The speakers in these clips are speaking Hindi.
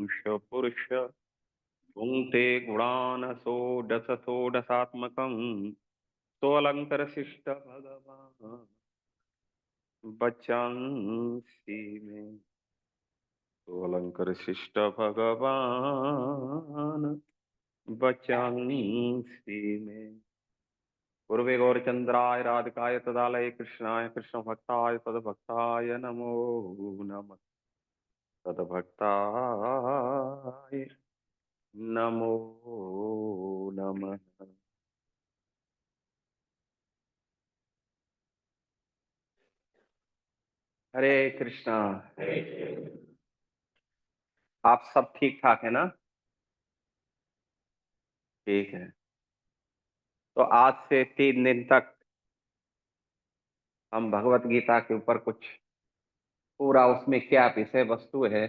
पुरुष पुंक्ते गुणान् षोडशात्मकं सोऽलङ्कृशिष्ट भगवान् बचांसि मे। सोऽलङ्कृशिष्ट भगवान् बचांसि मे। पूर्वे गौरचंद्राय राधिकाय तदालय कृष्णाय कृष्ण भक्ताय तद्भक्ताय नमो नमः। तद्भक्ताय नमो नमः। हरे कृष्णा। आप सब ठीक ठाक है ना? ठीक है। तो आज से 3 दिन तक हम भगवत गीता के ऊपर कुछ पूरा उसमें क्या विषय वस्तु है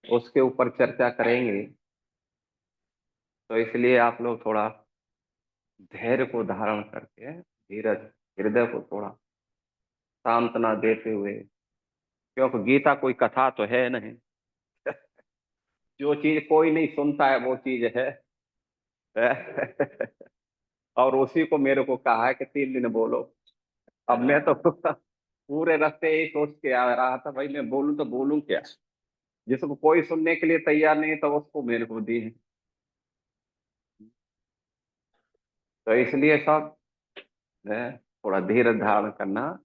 उसके ऊपर चर्चा करेंगे। तो इसलिए आप लोग थोड़ा धैर्य को धारण करके धीरज, हृदय को थोड़ा सांत्वना देते हुए, क्योंकि गीता कोई कथा तो है नहीं। जो चीज कोई नहीं सुनता है वो चीज है। और उसी को मेरे को कहा है कि 3 दिन बोलो। अब मैं तो पूरे रास्ते यही सोच के आ रहा था, भाई मैं बोलूं तो बोलूं क्या, जिसको कोई सुनने के लिए तैयार नहीं तो उसको मेरे को दी है। तो इसलिए सब थोड़ा धीरज धारण करना।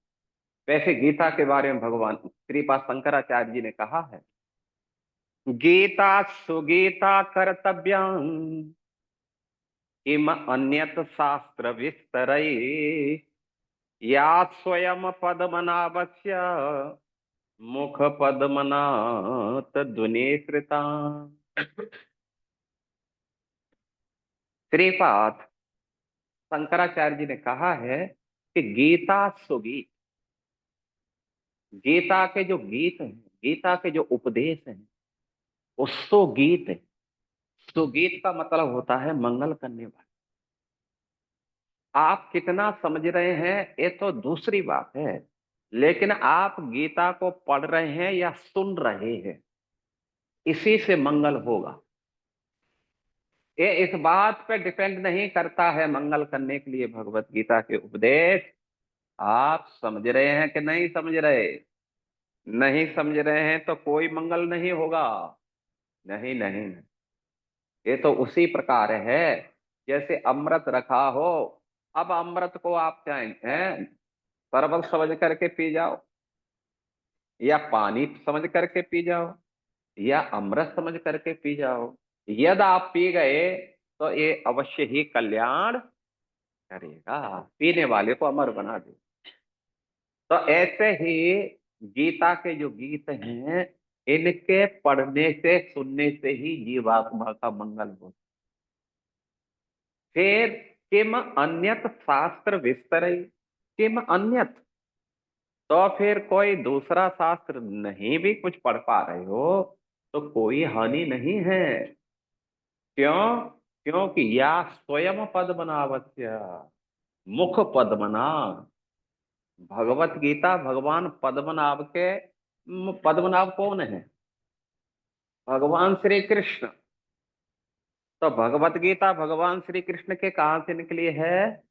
वैसे गीता के बारे में भगवान श्रीपाद शंकराचार्य जी ने कहा है, गीता सुगीता कर्तव्यम किम अन्यत शास्त्र विस्तरई या स्वयं पद्मनाभस्य मुख पद्मनाथ दुनिश्रिता। श्रीपाद शंकराचार्य जी ने कहा है कि गीता सुगीत, गीता के जो गीत हैं, गीता के जो उपदेश हैं वो सुगीत है। सुगीत का मतलब होता है मंगल करने वाला। आप कितना समझ रहे हैं ये तो दूसरी बात है, लेकिन आप गीता को पढ़ रहे हैं या सुन रहे हैं, इसी से मंगल होगा। ये इस बात पे डिपेंड नहीं करता है मंगल करने के लिए भगवत गीता के उपदेश आप समझ रहे हैं कि नहीं समझ रहे। नहीं समझ रहे हैं तो कोई मंगल नहीं होगा। नहीं नहीं नहीं। ये तो उसी प्रकार है जैसे अमृत रखा हो। अब अमृत को आप चाहें शरबत समझ करके पी जाओ, या पानी समझ करके पी जाओ, या अमृत समझ करके पी जाओ, यदि आप पी गए तो ये अवश्य ही कल्याण करेगा, पीने वाले को अमर बना दे। तो ऐसे ही गीता के जो गीत हैं इनके पढ़ने से सुनने से ही जीवात्मा का मंगल हो। फिर किम अन्यत शास्त्र विस्तर, किम अन्यत, तो फिर कोई दूसरा शास्त्र नहीं भी कुछ पढ़ पा रहे हो तो कोई हानि नहीं है। क्यों? क्योंकि या स्वयं पद्मनाभस्य मुख पद्मनाभ, भगवत गीता भगवान पद्मनाभ के, पद्मनाभ कौन है? भगवान श्री कृष्ण। तो भगवत गीता भगवान श्री कृष्ण के कहां से निकली है?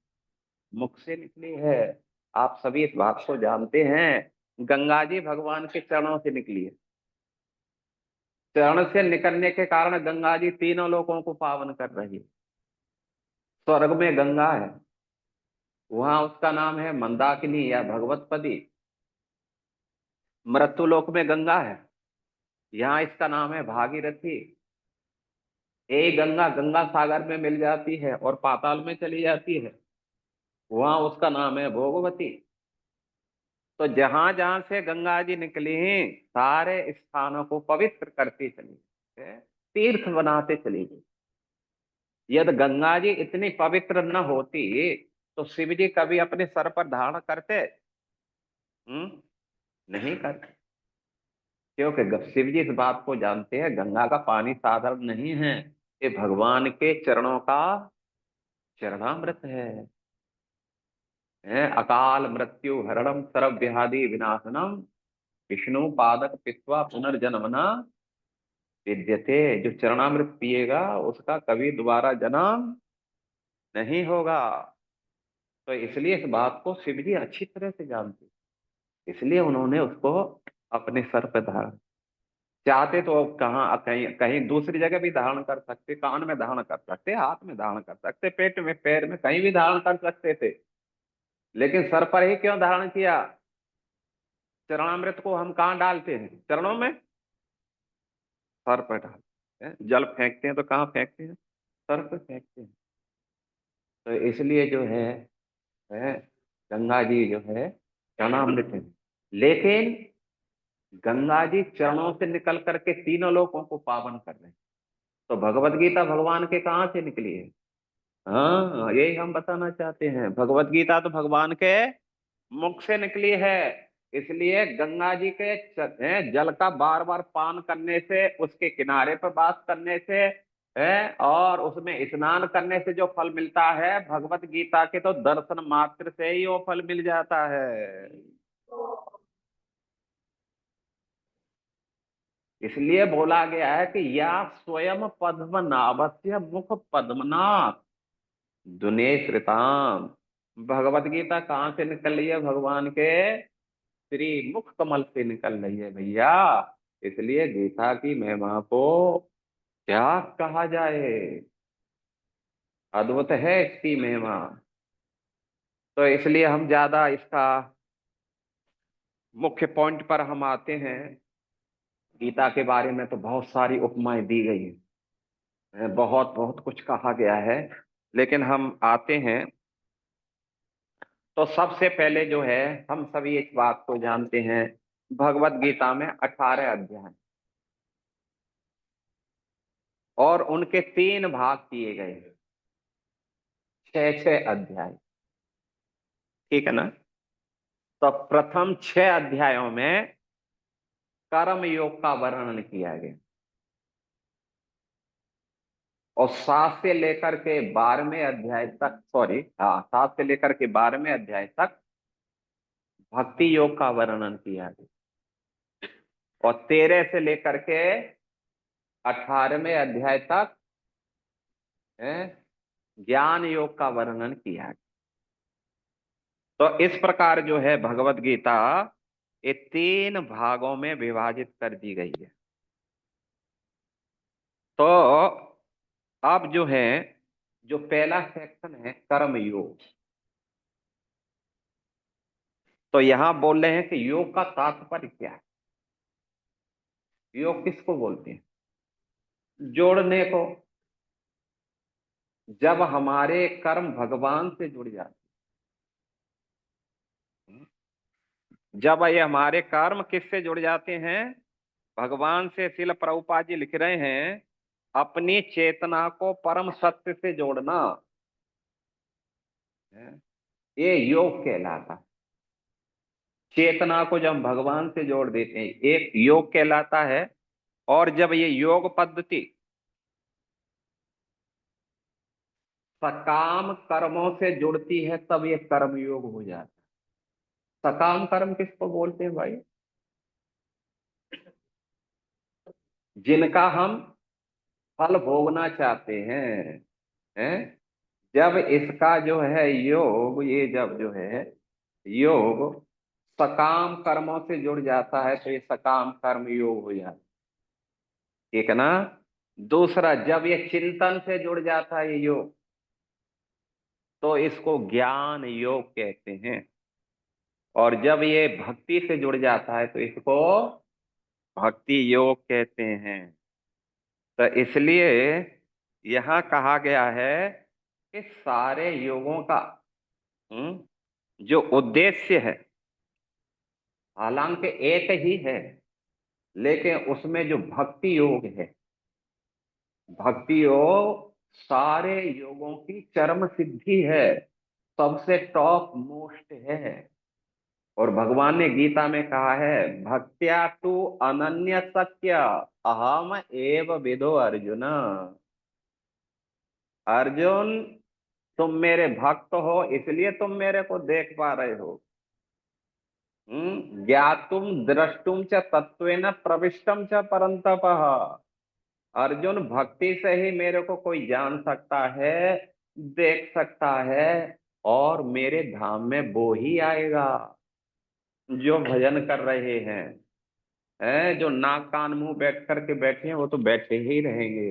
मुख से निकली है। आप सभी इस बात को जानते हैं, गंगा जी भगवान के चरणों से निकली है। चरण से निकलने के कारण गंगा जी तीनों लोगों को पावन कर रही है। स्वर्ग में गंगा है, वहां उसका नाम है मंदाकिनी या भगवतपदी। मृत्युलोक में गंगा है, यहाँ इसका नाम है भागीरथी। एक गंगा गंगा सागर में मिल जाती है और पाताल में चली जाती है, वहां उसका नाम है भोगवती। तो जहां जहां से गंगा जी निकली सारे स्थानों को पवित्र करती चली गई, तीर्थ बनाते चली गई। यदि गंगा जी इतनी पवित्र न होती तो शिव जी कभी अपने सर पर धारण करते? नहीं करते। क्योंकि शिव जी इस बात को जानते हैं गंगा का पानी साधारण नहीं है, ये भगवान के चरणों का चरणामृत है। अकाल मृत्यु हरणम सर्व व्याधि विनाशनम विष्णु पादक पित्वा पुनर्जन्मना विद्यते, जो चरणामृत पिएगा उसका कभी दोबारा जन्म नहीं होगा। तो इसलिए इस बात को शिव जी अच्छी तरह से जानते, इसलिए उन्होंने उसको अपने सर पर धारण, चाहते तो अब कहाँ कहीं कहीं दूसरी जगह भी धारण कर सकते, कान में धारण कर सकते, हाथ में धारण कर सकते, पेट में, पैर में, कहीं भी धारण कर सकते थे, लेकिन सर पर ही क्यों धारण किया? चरणामृत को हम कहाँ डालते हैं? चरणों में, सर पर डालते हैं। जल फेंकते हैं तो कहाँ फेंकते हैं? सर पर फेंकते हैं। तो इसलिए जो है गंगा जी जो है चरणामृत है। लेकिन गंगा जी चरणों से निकल करके तीनों लोगों को पावन कर रहे हैं। तो भगवत गीता भगवान के कहाँ से निकली है? हाँ, यही हम बताना चाहते हैं, भगवत गीता तो भगवान के मुख से निकली है। इसलिए गंगा जी के जल का बार बार पान करने से, उसके किनारे पर वास करने से है, और उसमें स्नान करने से जो फल मिलता है, भगवत गीता के तो दर्शन मात्र से ही वो फल मिल जाता है। इसलिए बोला गया है कि या स्वयं पद्मनाभस्य मुख पद्मनाथ दुने श्रिताम। भगवत गीता कहाँ से निकल रही है? भगवान के श्री मुख कमल से निकल रही है भैया। इसलिए गीता की महिमा को क्या कहा जाए, अद्भुत है इसकी महिमा। तो इसलिए हम ज्यादा इसका मुख्य पॉइंट पर हम आते हैं। गीता के बारे में तो बहुत सारी उपमाएं दी गई है, बहुत बहुत कुछ कहा गया है, लेकिन हम आते हैं। तो सबसे पहले जो है, हम सभी इस बात को जानते हैं, भगवत गीता में 18 अध्याय और उनके 3 भाग किए गए, 6 अध्याय, ठीक है ना? तो प्रथम 6 अध्यायों में कर्म योग का वर्णन किया गया, और 7 से लेकर के 12वें अध्याय तक, सॉरी हाँ, 7 से लेकर के 12वें अध्याय तक भक्ति योग का वर्णन किया गया, और 13 से लेकर के 18वें अध्याय तक है, ज्ञान योग का वर्णन किया गया। तो इस प्रकार जो है भगवत गीता ये 3 भागों में विभाजित कर दी गई है। तो अब जो है, जो पहला सेक्शन है कर्म योग, तो यहां बोल रहे हैं कि योग का तात्पर्य क्या है? योग किसको बोलते हैं? जोड़ने को। जब हमारे कर्म भगवान से जुड़ जाते हैं, जब ये हमारे कर्म किससे जुड़ जाते हैं? भगवान से। श्रील प्रभुपाद जी लिख रहे हैं, अपनी चेतना को परम सत्य से जोड़ना है, ये योग कहलाता है। चेतना को जब हम भगवान से जोड़ देते हैं, एक योग कहलाता है। और जब ये योग पद्धति सकाम कर्मों से जुड़ती है, तब ये कर्म योग हो जाता है। सकाम कर्म किसको बोलते हैं भाई? जिनका हम फल भोगना चाहते हैं। जब इसका जो है योग, ये जब जो है योग सकाम कर्मों से जुड़ जाता है, तो ये सकाम कर्म योग हो जाता है, ठीक है ना? दूसरा, जब ये चिंतन से जुड़ जाता है ये योग, तो इसको ज्ञान योग कहते हैं। और जब ये भक्ति से जुड़ जाता है, तो इसको भक्ति योग कहते हैं। तो इसलिए यहां कहा गया है कि सारे योगों का जो उद्देश्य है, हालांकि एक ही है, लेकिन उसमें जो भक्ति योग है, भक्ति योग सारे योगों की चरम सिद्धि है, सबसे टॉप मोस्ट है। और भगवान ने गीता में कहा है, भक्त्या तु अनन्य सत्य अहम एव विदो अर्जुन। अर्जुन, तुम मेरे भक्त हो, इसलिए तुम मेरे को देख पा रहे हो। ज्ञातुम द्रष्टुम च तत्वेन प्रविष्टम च परंतप। अर्जुन, भक्ति से ही मेरे को कोई जान सकता है, देख सकता है, और मेरे धाम में वो ही आएगा जो भजन कर रहे हैं, जो नाक कान मुंह बैठ करके बैठे हैं वो तो बैठे ही रहेंगे।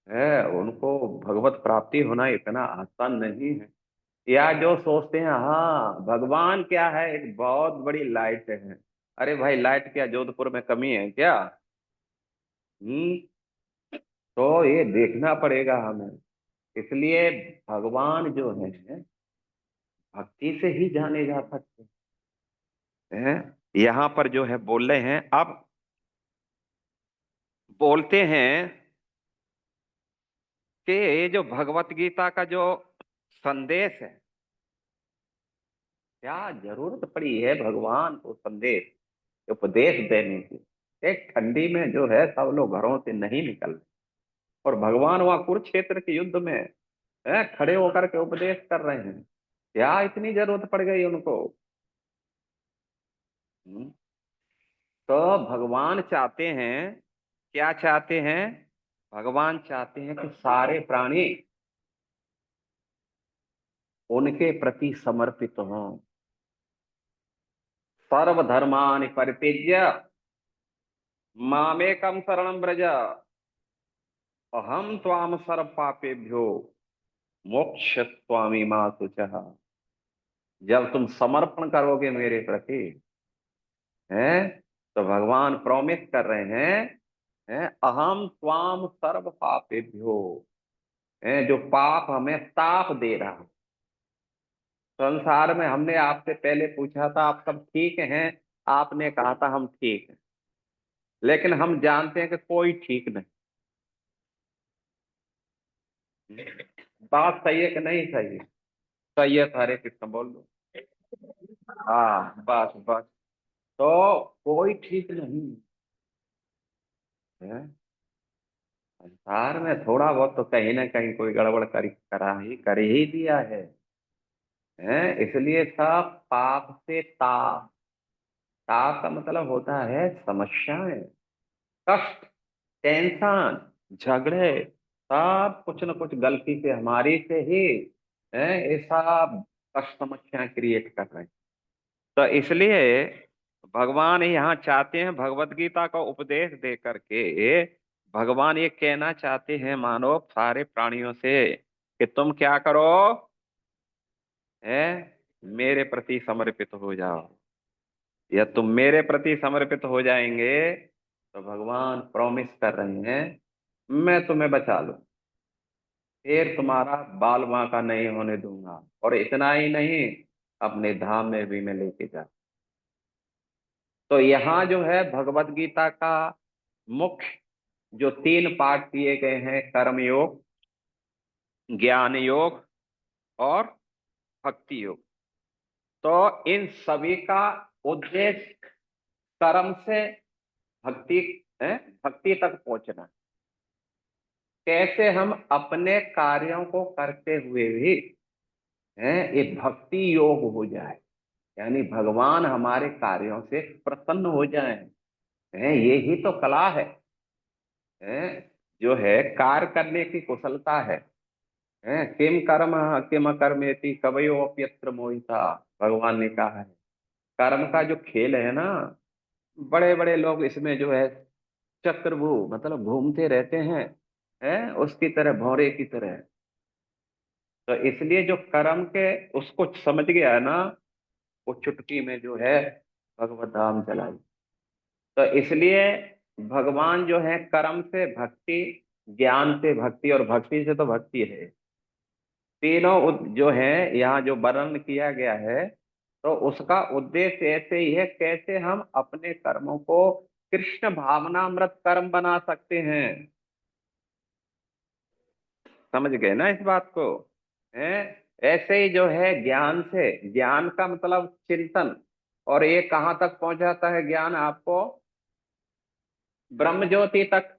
है, उनको भगवत प्राप्ति होना इतना आसान नहीं है। या जो सोचते हैं हाँ भगवान क्या है, एक बहुत बड़ी लाइट है। अरे भाई, लाइट क्या जोधपुर में कमी है क्या? हम्म। तो ये देखना पड़ेगा हमें। इसलिए भगवान जो है भक्ति से ही जाने जा सकते हैं। यहाँ पर जो है बोल रहे हैं, अब बोलते हैं कि ये जो भगवत गीता का जो संदेश है, क्या जरूरत पड़ी है भगवान को संदेश उपदेश देने की। एक ठंडी में जो है सब लोग घरों से नहीं निकल रहे, और भगवान वहां कुरुक्षेत्र के युद्ध में खड़े होकर के उपदेश कर रहे हैं। क्या इतनी जरूरत पड़ गई उनको? हम्म। तो भगवान चाहते हैं, क्या चाहते हैं? भगवान चाहते हैं कि सारे प्राणी उनके प्रति समर्पित हों। सर्वधर्मानि परित्यज्य मामेकं शरणं व्रज, अहम त्वाम सर्व पापेभ्यो मोक्षयिष्यामि मा शुचः। जब तुम समर्पण करोगे मेरे प्रति, हैं, तो भगवान प्रॉमिस कर रहे हैं, अहम त्वाम सर्व पापेभ्यो, जो पाप हमें ताप दे रहा है संसार में। हमने आपसे पहले पूछा था आप सब ठीक हैं, आपने कहा था हम ठीक हैं, लेकिन हम जानते हैं कि कोई ठीक नहीं। बात सही है कि नहीं सही है? सही है, हरे कृष्ण बोल दो। हाँ, बस बस। तो कोई ठीक नहीं है संसार में। थोड़ा बहुत तो कहीं ना कहीं कोई गड़बड़ कर ही दिया है। इसलिए सब पाप से ताप। ताप का मतलब होता है समस्याएं, कष्ट, टेंशन, झगड़े, सब कुछ न कुछ गलती से हमारी से ही है, ये सब कष्ट समस्याएं क्रिएट कर रहे हैं। तो इसलिए भगवान यहाँ चाहते हैं भगवत गीता का उपदेश दे करके, भगवान ये कहना चाहते हैं मानव सारे प्राणियों से कि तुम क्या करो, है, मेरे प्रति समर्पित हो जाओ। या तुम मेरे प्रति समर्पित हो जाएंगे तो भगवान प्रॉमिस कर रहे हैं मैं तुम्हें बचा लूं, फिर तुम्हारा बाल बांका नहीं होने दूंगा, और इतना ही नहीं, अपने धाम में भी मैं लेके जा। तो यहाँ जो है भगवत गीता का मुख्य जो तीन पार्ट दिए गए हैं, कर्म योग, ज्ञान योग और भक्ति योग। तो इन सभी का उद्देश्य कर्म से भक्ति है, भक्ति तक पहुंचना। कैसे हम अपने कार्यों को करते हुए भी है ये भक्ति योग हो जाए, यानी भगवान हमारे कार्यों से प्रसन्न हो जाए। है, ये ही तो कला है, जो है कार्य करने की कुशलता है। किम कर्म किम कर्मेति कवयोप्यत्र मोहिता, भगवान ने कहा है। कर्म का जो खेल है ना, बड़े बड़े लोग इसमें जो है चक्रभू मतलब घूमते रहते हैं, उसकी तरह, भौरे की तरह। तो इसलिए जो कर्म के उसको समझ गया है ना, वो चुटकी में जो है भगवत धाम चला। तो इसलिए भगवान जो है कर्म से भक्ति, ज्ञान से भक्ति और भक्ति से तो भक्ति है, तीनों जो है यहाँ जो वर्णन किया गया है, तो उसका उद्देश्य ऐसे ही है कैसे हम अपने कर्मों को कृष्ण भावनामृत कर्म बना सकते हैं। समझ गए ना इस बात को? है, ऐसे ही जो है ज्ञान से, ज्ञान का मतलब चिंतन, और ये कहाँ तक पहुंच जाता है ज्ञान आपको? ब्रह्म ज्योति तक।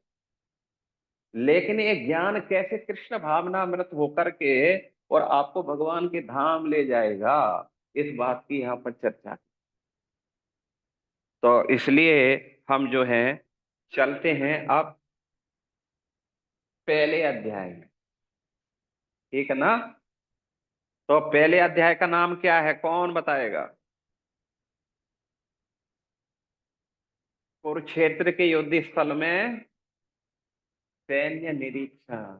लेकिन ये ज्ञान कैसे कृष्ण भावनामृत होकर के और आपको भगवान के धाम ले जाएगा, इस बात की यहाँ पर चर्चा। तो इसलिए हम जो हैं चलते हैं अब पहले अध्याय में, ठीक है ना। तो पहले अध्याय का नाम क्या है, कौन बताएगा? कुरुक्षेत्र के युद्ध स्थल में सैन्य निरीक्षण।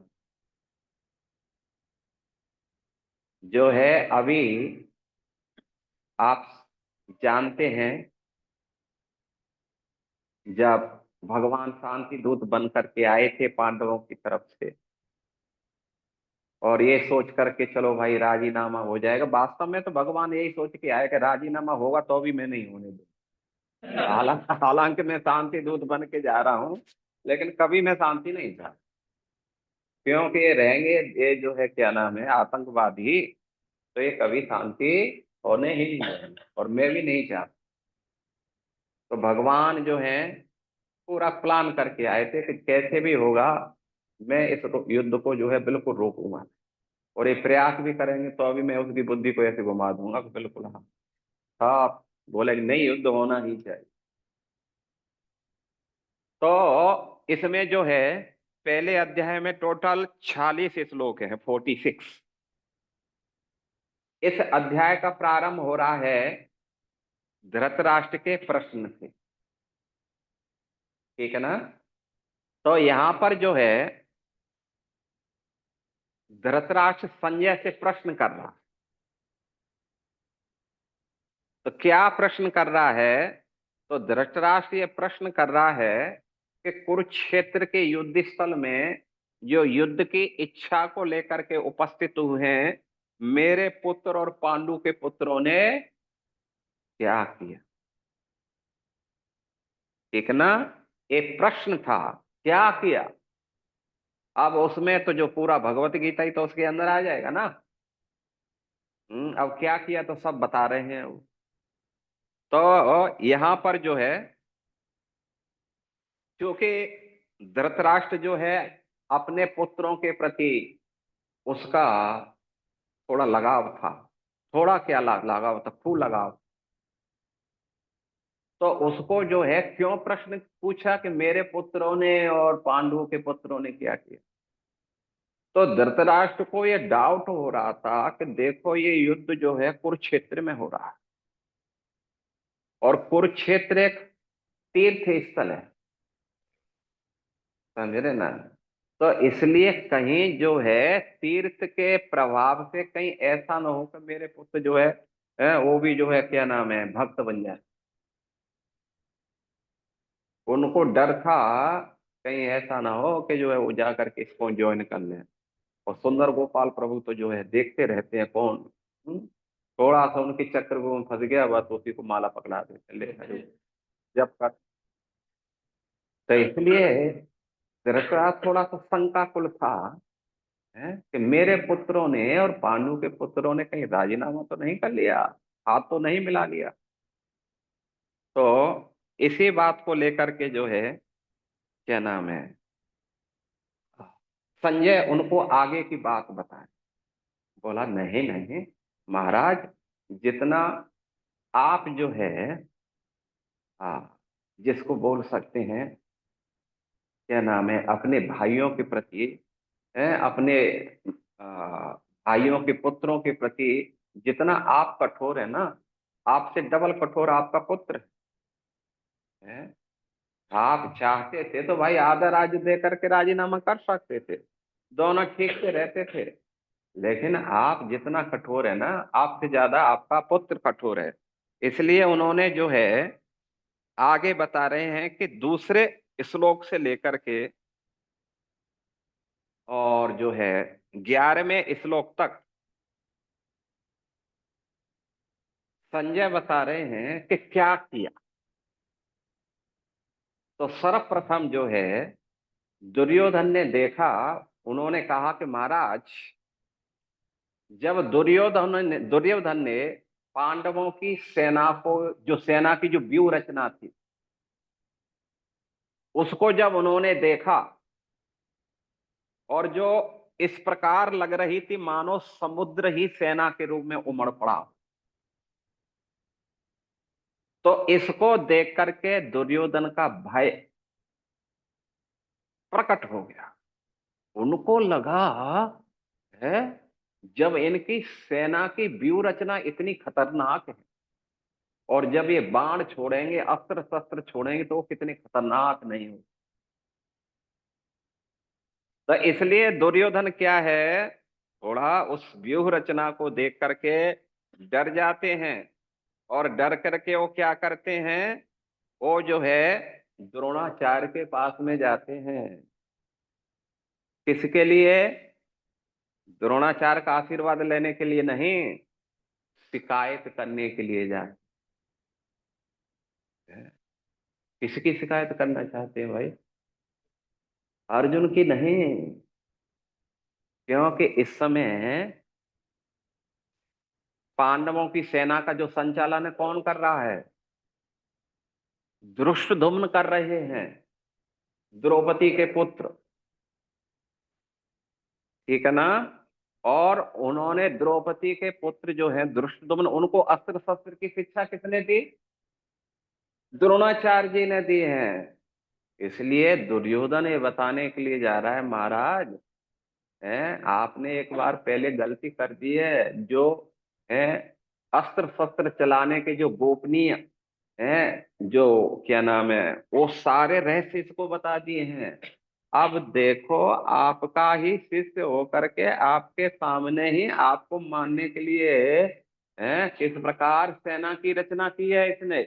जो है अभी आप जानते हैं, जब भगवान शांति दूत बन करके आए थे पांडवों की तरफ से, और ये सोच करके चलो भाई राजीनामा हो जाएगा, वास्तव में तो भगवान यही सोच के आए कि राजीनामा होगा तो भी मैं नहीं होने दूंगा। हालांकि मैं शांति दूत बन के जा रहा हूँ, लेकिन कभी मैं शांति नहीं चाहता, क्योंकि ये रहेंगे, ये जो है क्या नाम है, आतंकवादी, तो ये कभी शांति होने ही नहीं देंगे, और मैं भी नहीं चाहता। तो भगवान जो है पूरा प्लान करके आए थे कि कैसे भी होगा मैं इस युद्ध को जो है बिल्कुल रोकूंगा, और ये प्रयास भी करेंगे तो अभी मैं उसकी बुद्धि को ऐसे घुमा दूंगा कि बिल्कुल हाँ, आप बोले कि नहीं, युद्ध होना ही चाहिए। तो इसमें जो है पहले अध्याय में टोटल 46 श्लोक है, 46। इस अध्याय का प्रारंभ हो रहा है धृतराष्ट्र के प्रश्न से, ठीक है ना। तो यहां पर जो है धृतराष्ट्र संजय से प्रश्न कर रहा है। तो क्या प्रश्न कर रहा है? तो धृतराष्ट्र ये प्रश्न कर रहा है कि कुरुक्षेत्र के युद्ध स्थल में जो युद्ध की इच्छा को लेकर के उपस्थित हुए हैं, मेरे पुत्र और पांडु के पुत्रों ने क्या किया, ठीक ना। एक प्रश्न था, क्या किया। अब उसमें तो जो पूरा भगवत गीता ही तो उसके अंदर आ जाएगा ना। अब क्या किया तो सब बता रहे हैं। तो यहां पर जो है, क्योंकि धृतराष्ट्र जो है अपने पुत्रों के प्रति उसका थोड़ा लगाव था, थोड़ा क्या लगाव था, फूल लगाव। तो उसको जो है क्यों प्रश्न पूछा कि मेरे पुत्रों ने और पांडवों के पुत्रों ने क्या किया। तो धृतराष्ट्र को ये डाउट हो रहा था कि देखो ये युद्ध जो है कुरुक्षेत्र में हो रहा है, और कुरुक्षेत्र एक तीर्थ स्थल है, समझ रहे ना। तो इसलिए कहीं जो है तीर्थ के प्रभाव से कहीं ऐसा ना हो कि मेरे पुत्र जो है वो भी जो है क्या नाम है भक्त बन जाए। उनको डर था कहीं ऐसा ना हो कि जो है वो जा करके इसको ज्वाइन कर ले। और सुंदर गोपाल प्रभु तो जो है देखते रहते हैं कौन थोड़ा सा उनके चक्कर में फंस गया, बस उसी को माला पकड़ा देते ले हरि। जब तक तो इसलिए धृतराष्ट्र थोड़ा सा शंकाकुल था, है कि मेरे पुत्रों ने और पांडु के पुत्रों ने कहीं राजीनामा तो नहीं कर लिया, हाथ तो नहीं मिला लिया। तो इसी बात को लेकर के जो है क्या नाम है, संजय उनको आगे की बात बताए। बोला नहीं नहीं महाराज, जितना आप जो है जिसको बोल सकते हैं क्या नाम है अपने भाइयों के प्रति, अपने भाइयों के पुत्रों के प्रति जितना आप कठोर है ना, आपसे डबल कठोर आपका पुत्र है। आप चाहते थे तो भाई आधा राज्य दे करके राजीनामा कर सकते थे, दोनों ठीक से रहते थे। लेकिन आप जितना कठोर है ना, आपसे ज्यादा आपका पुत्र कठोर है। इसलिए उन्होंने जो है आगे बता रहे हैं कि दूसरे श्लोक से लेकर के और जो है 11वें श्लोक तक संजय बता रहे हैं कि क्या किया। तो सर्वप्रथम जो है दुर्योधन ने देखा, उन्होंने कहा कि महाराज, जब दुर्योधन ने पांडवों की सेना को, जो सेना की जो व्यूह रचना थी, उसको जब उन्होंने देखा, और जो इस प्रकार लग रही थी मानो समुद्र ही सेना के रूप में उमड़ पड़ा, तो इसको देख करके दुर्योधन का भय प्रकट हो गया। उनको लगा है, जब इनकी सेना की व्यूह रचना इतनी खतरनाक है और जब ये बाण छोड़ेंगे, अस्त्र शस्त्र छोड़ेंगे, तो वो कितने खतरनाक नहीं हो। तो इसलिए दुर्योधन क्या है, थोड़ा उस व्यूह रचना को देख करके डर जाते हैं, और डर करके वो क्या करते हैं, वो जो है द्रोणाचार्य के पास में जाते हैं। किसके लिए? द्रोणाचार्य का आशीर्वाद लेने के लिए नहीं, शिकायत करने के लिए जाते हैं। किसकी शिकायत करना चाहते हैं भाई? अर्जुन की नहीं, क्योंकि इस समय पांडवों की सेना का जो संचालन है कौन कर रहा है? धृष्टद्युम्न कर रहे हैं, द्रौपदी के पुत्र, ठीक है ना। और उन्होंने द्रौपदी के पुत्र जो है धृष्टद्युम्न, उनको अस्त्र शस्त्र की शिक्षा किसने दी? द्रोणाचार्य जी ने दी है। इसलिए दुर्योधन ये बताने के लिए जा रहा है, महाराज है, आपने एक बार पहले गलती कर दी है, जो है अस्त्र शस्त्र चलाने के जो गोपनीय है, जो क्या नाम है, वो सारे रहस्य इसको बता दिए हैं। अब देखो, आपका ही शिष्य होकर के आपके सामने ही आपको मारने के लिए है, किस प्रकार सेना की रचना की है इसने।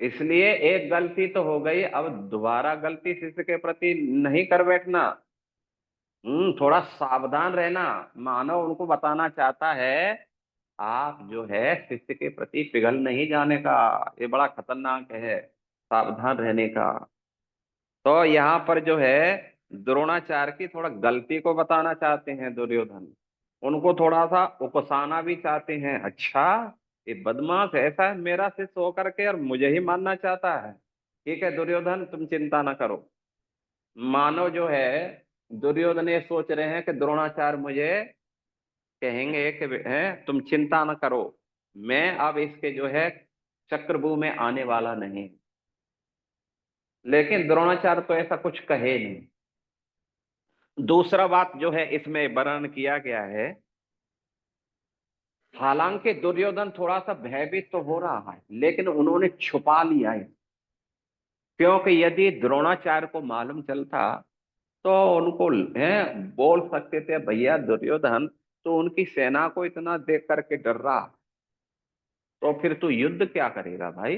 इसलिए एक गलती तो हो गई, अब दोबारा गलती शिष्य के प्रति नहीं कर बैठना। थोड़ा सावधान रहना। मानव उनको बताना चाहता है, आप जो है शिष्य के प्रति पिघल नहीं जाने का, ये बड़ा खतरनाक है, सावधान रहने का। तो यहाँ पर जो है द्रोणाचार्य की थोड़ा गलती को बताना चाहते हैं दुर्योधन, उनको थोड़ा सा उकसाना भी चाहते हैं। अच्छा, ये बदमाश ऐसा है मेरा शिष्य होकर के और मुझे ही मानना चाहता है। ठीक है दुर्योधन, तुम चिंता ना करो। मानव जो है दुर्योधन ये सोच रहे हैं कि द्रोणाचार्य मुझे कहेंगे कि है तुम चिंता न करो, मैं अब इसके जो है चक्रव्यूह में आने वाला नहीं। लेकिन द्रोणाचार्य तो ऐसा कुछ कहे नहीं। दूसरा बात जो है इसमें वर्णन किया गया है, हालांकि दुर्योधन थोड़ा सा भयभीत तो हो रहा है, लेकिन उन्होंने छुपा लिया है। क्योंकि यदि द्रोणाचार्य को मालूम चलता तो उनको है बोल सकते थे, भैया दुर्योधन तो उनकी सेना को इतना देख करके डर रहा, तो फिर तू युद्ध क्या करेगा भाई,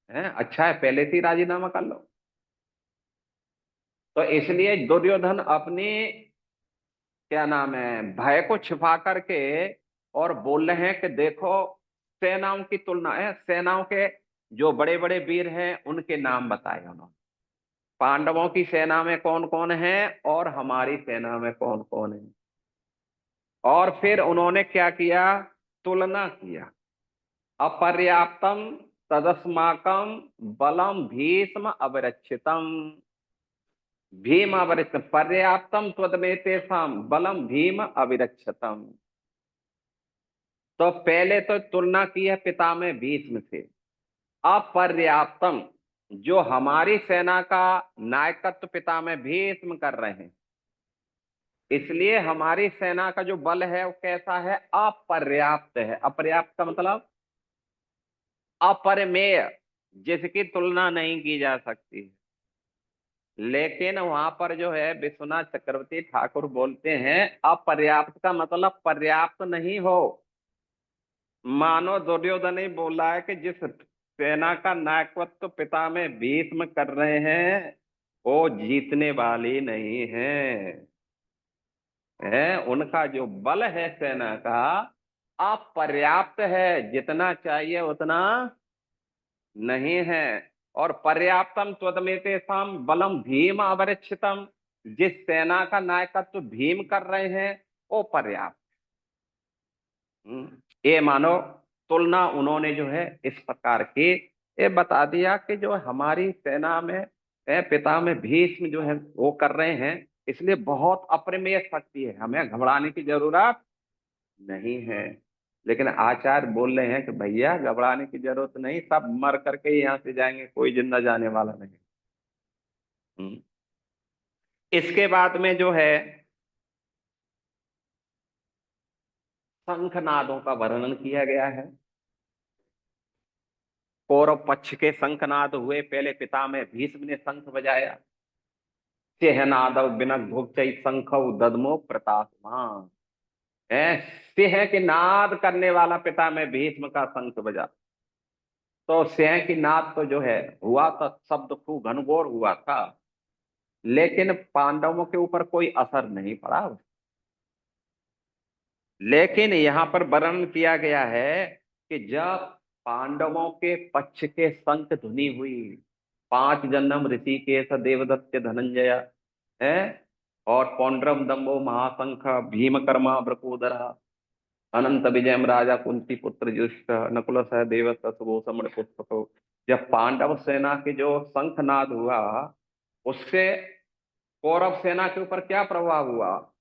है अच्छा है पहले से ही राजीनामा कर लो। तो इसलिए दुर्योधन अपनी क्या नाम है भय को छिपा करके और बोल रहे हैं कि देखो, सेनाओं की तुलना है, सेनाओं के जो बड़े बड़े वीर हैं उनके नाम बताए उन्होंने, पांडवों की सेना में कौन कौन है और हमारी सेना में कौन कौन है। और फिर उन्होंने क्या किया, तुलना किया, अपर्याप्तम तदस्माकम बलम भीष्म अवरक्षितम, भीम अवरक्षित पर्याप्तम त्वदमेतेषाम बलम भीम अविरक्षतम। तो पहले तो तुलना की है पितामह भीष्म से। अपर्याप्तम, जो हमारी सेना का नायकत्व पितामह भीष्म कर रहे हैं, इसलिए हमारी सेना का जो बल है वो कैसा है, अपर्याप्त है। अपर्याप्त का मतलब अपरिमेय, जिसकी तुलना नहीं की जा सकती। लेकिन वहां पर जो है विश्वनाथ चक्रवर्ती ठाकुर बोलते हैं अपर्याप्त का मतलब पर्याप्त नहीं हो। मानो दुर्योधन ही बोल रहा है कि जिस सेना का नायकत्व पिता में भीष्म कर रहे हैं वो जीतने वाली नहीं है, उनका जो बल है सेना का अपर्याप्त है, जितना चाहिए उतना नहीं है। और पर्याप्तम त्वदमेते साम बलम भीम अवरक्षितम, जिस सेना का नायकत्व भीम कर रहे हैं वो पर्याप्त। ये मानो तुलना उन्होंने जो है इस प्रकार की ये बता दिया कि जो हमारी सेना में पिता में भीष्म जो है वो कर रहे हैं, इसलिए बहुत अप्रमेय शक्ति है, हमें घबराने की जरूरत नहीं है। लेकिन आचार्य बोल रहे हैं कि भैया घबराने की जरूरत नहीं, सब मर करके यहाँ से जाएंगे, कोई जिंदा जाने वाला नहीं। हम्म। इसके बाद में जो है शंखनादों का वर्णन किया गया है। कौरव पक्ष के शंखनाद हुए। पहले पितामह भीष्म ने शंख बजाया। सिंहनादव बिनक भुक्चै शंखौ दद्मो प्रतापमान। है सिंह के नाद करने वाला पितामह भीष्म का शंख बजा। तो सिंह की नाद तो जो है हुआ तो शब्द खूब घनघोर हुआ था, लेकिन पांडवों के ऊपर कोई असर नहीं पड़ा। लेकिन यहाँ पर वर्णन किया गया है कि जब पांडवों के पक्ष के शंख ध्वनि हुई, 5 जन्म ऋषिकेश देवदत्त धनंजय है, और पौंड्रम दंभो महाशंख भीमकर्मा वृकोदरा अनंत विजयम राजा कुंती पुत्र युष्ट नकुल सह देव सुगोसमण पुष्पको। जब पांडव सेना के जो शंखनाद हुआ, उससे कौरव सेना के ऊपर क्या प्रभाव हुआ?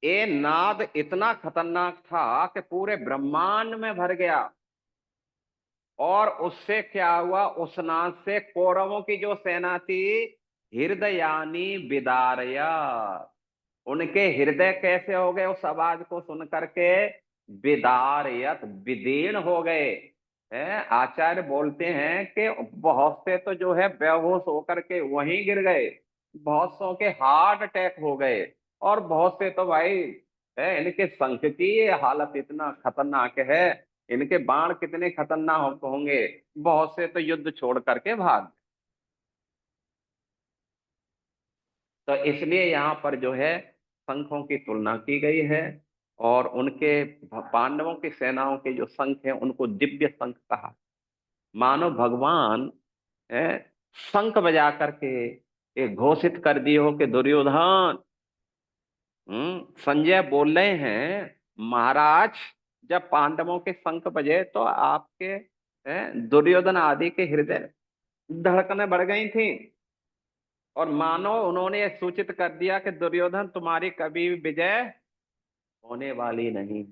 ये नाद इतना खतरनाक था कि पूरे ब्रह्मांड में भर गया। और उससे क्या हुआ? उस नाद से कौरवों की जो सेना थी, हृदयानी विदारया, उनके हृदय कैसे हो गए उस आवाज को सुन करके? विदारयत, विदीर्ण हो गए हैं। आचार्य बोलते हैं कि बहुत से तो जो है बेहोश होकर के वहीं गिर गए, बहुत सौ के हार्ट अटैक हो गए, और बहुत से तो भाई है, इनके शंख की ये हालत इतना खतरनाक है, इनके बाण कितने खतरनाक होंगे, बहुत से तो युद्ध छोड़ करके भाग। तो इसलिए यहाँ पर जो है शंखों की तुलना की गई है। और उनके पांडवों की सेनाओं के जो शंख हैं उनको दिव्य शंख कहा। मानो भगवान है, शंख बजा करके ये घोषित कर दिए हो कि दुर्योधन, संजय बोल रहे हैं महाराज, जब पांडवों के शंख बजे तो आपके दुर्योधन आदि के हृदय धड़कनें बढ़ गई थी। और मानो उन्होंने ये सूचित कर दिया कि दुर्योधन तुम्हारी कभी भी विजय होने वाली नहीं।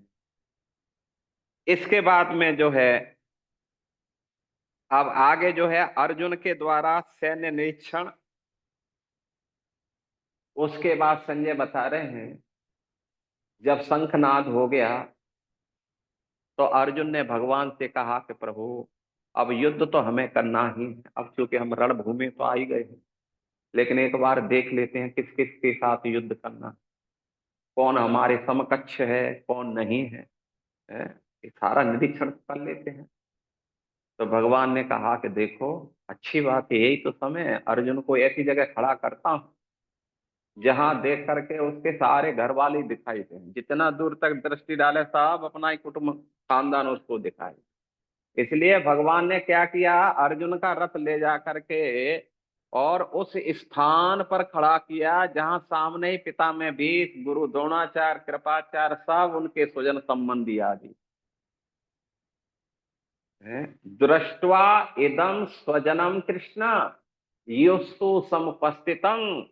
इसके बाद में जो है अब आगे जो है अर्जुन के द्वारा सैन्य निरीक्षण, उसके बाद संजय बता रहे हैं जब शंखनाद हो गया तो अर्जुन ने भगवान से कहा कि प्रभु, अब युद्ध तो हमें करना ही है, अब चूंकि हम रणभूमि तो आ ही गए हैं, लेकिन एक बार देख लेते हैं किस किस के साथ युद्ध करना, कौन हमारे समकक्ष है कौन नहीं है, है? ये सारा निरीक्षण कर लेते हैं। तो भगवान ने कहा कि देखो, अच्छी बात है, यही तो समय है, अर्जुन को ऐसी जगह खड़ा करता हूं जहां देख करके उसके सारे घर वाले दिखाई दे, जितना दूर तक दृष्टि डाले सब अपना ही कुटुंब खानदान उसको दिखाई। इसलिए भगवान ने क्या किया, अर्जुन का रथ ले जा करके और उस स्थान पर खड़ा किया जहां सामने ही पिता में भीष्म, गुरु द्रोणाचार्य, कृपाचार्य, सब उनके स्वजन संबंधी आदि हैं। दृष्ट्वा इदम स्वजनम कृष्ण योस्तु समुपस्थितम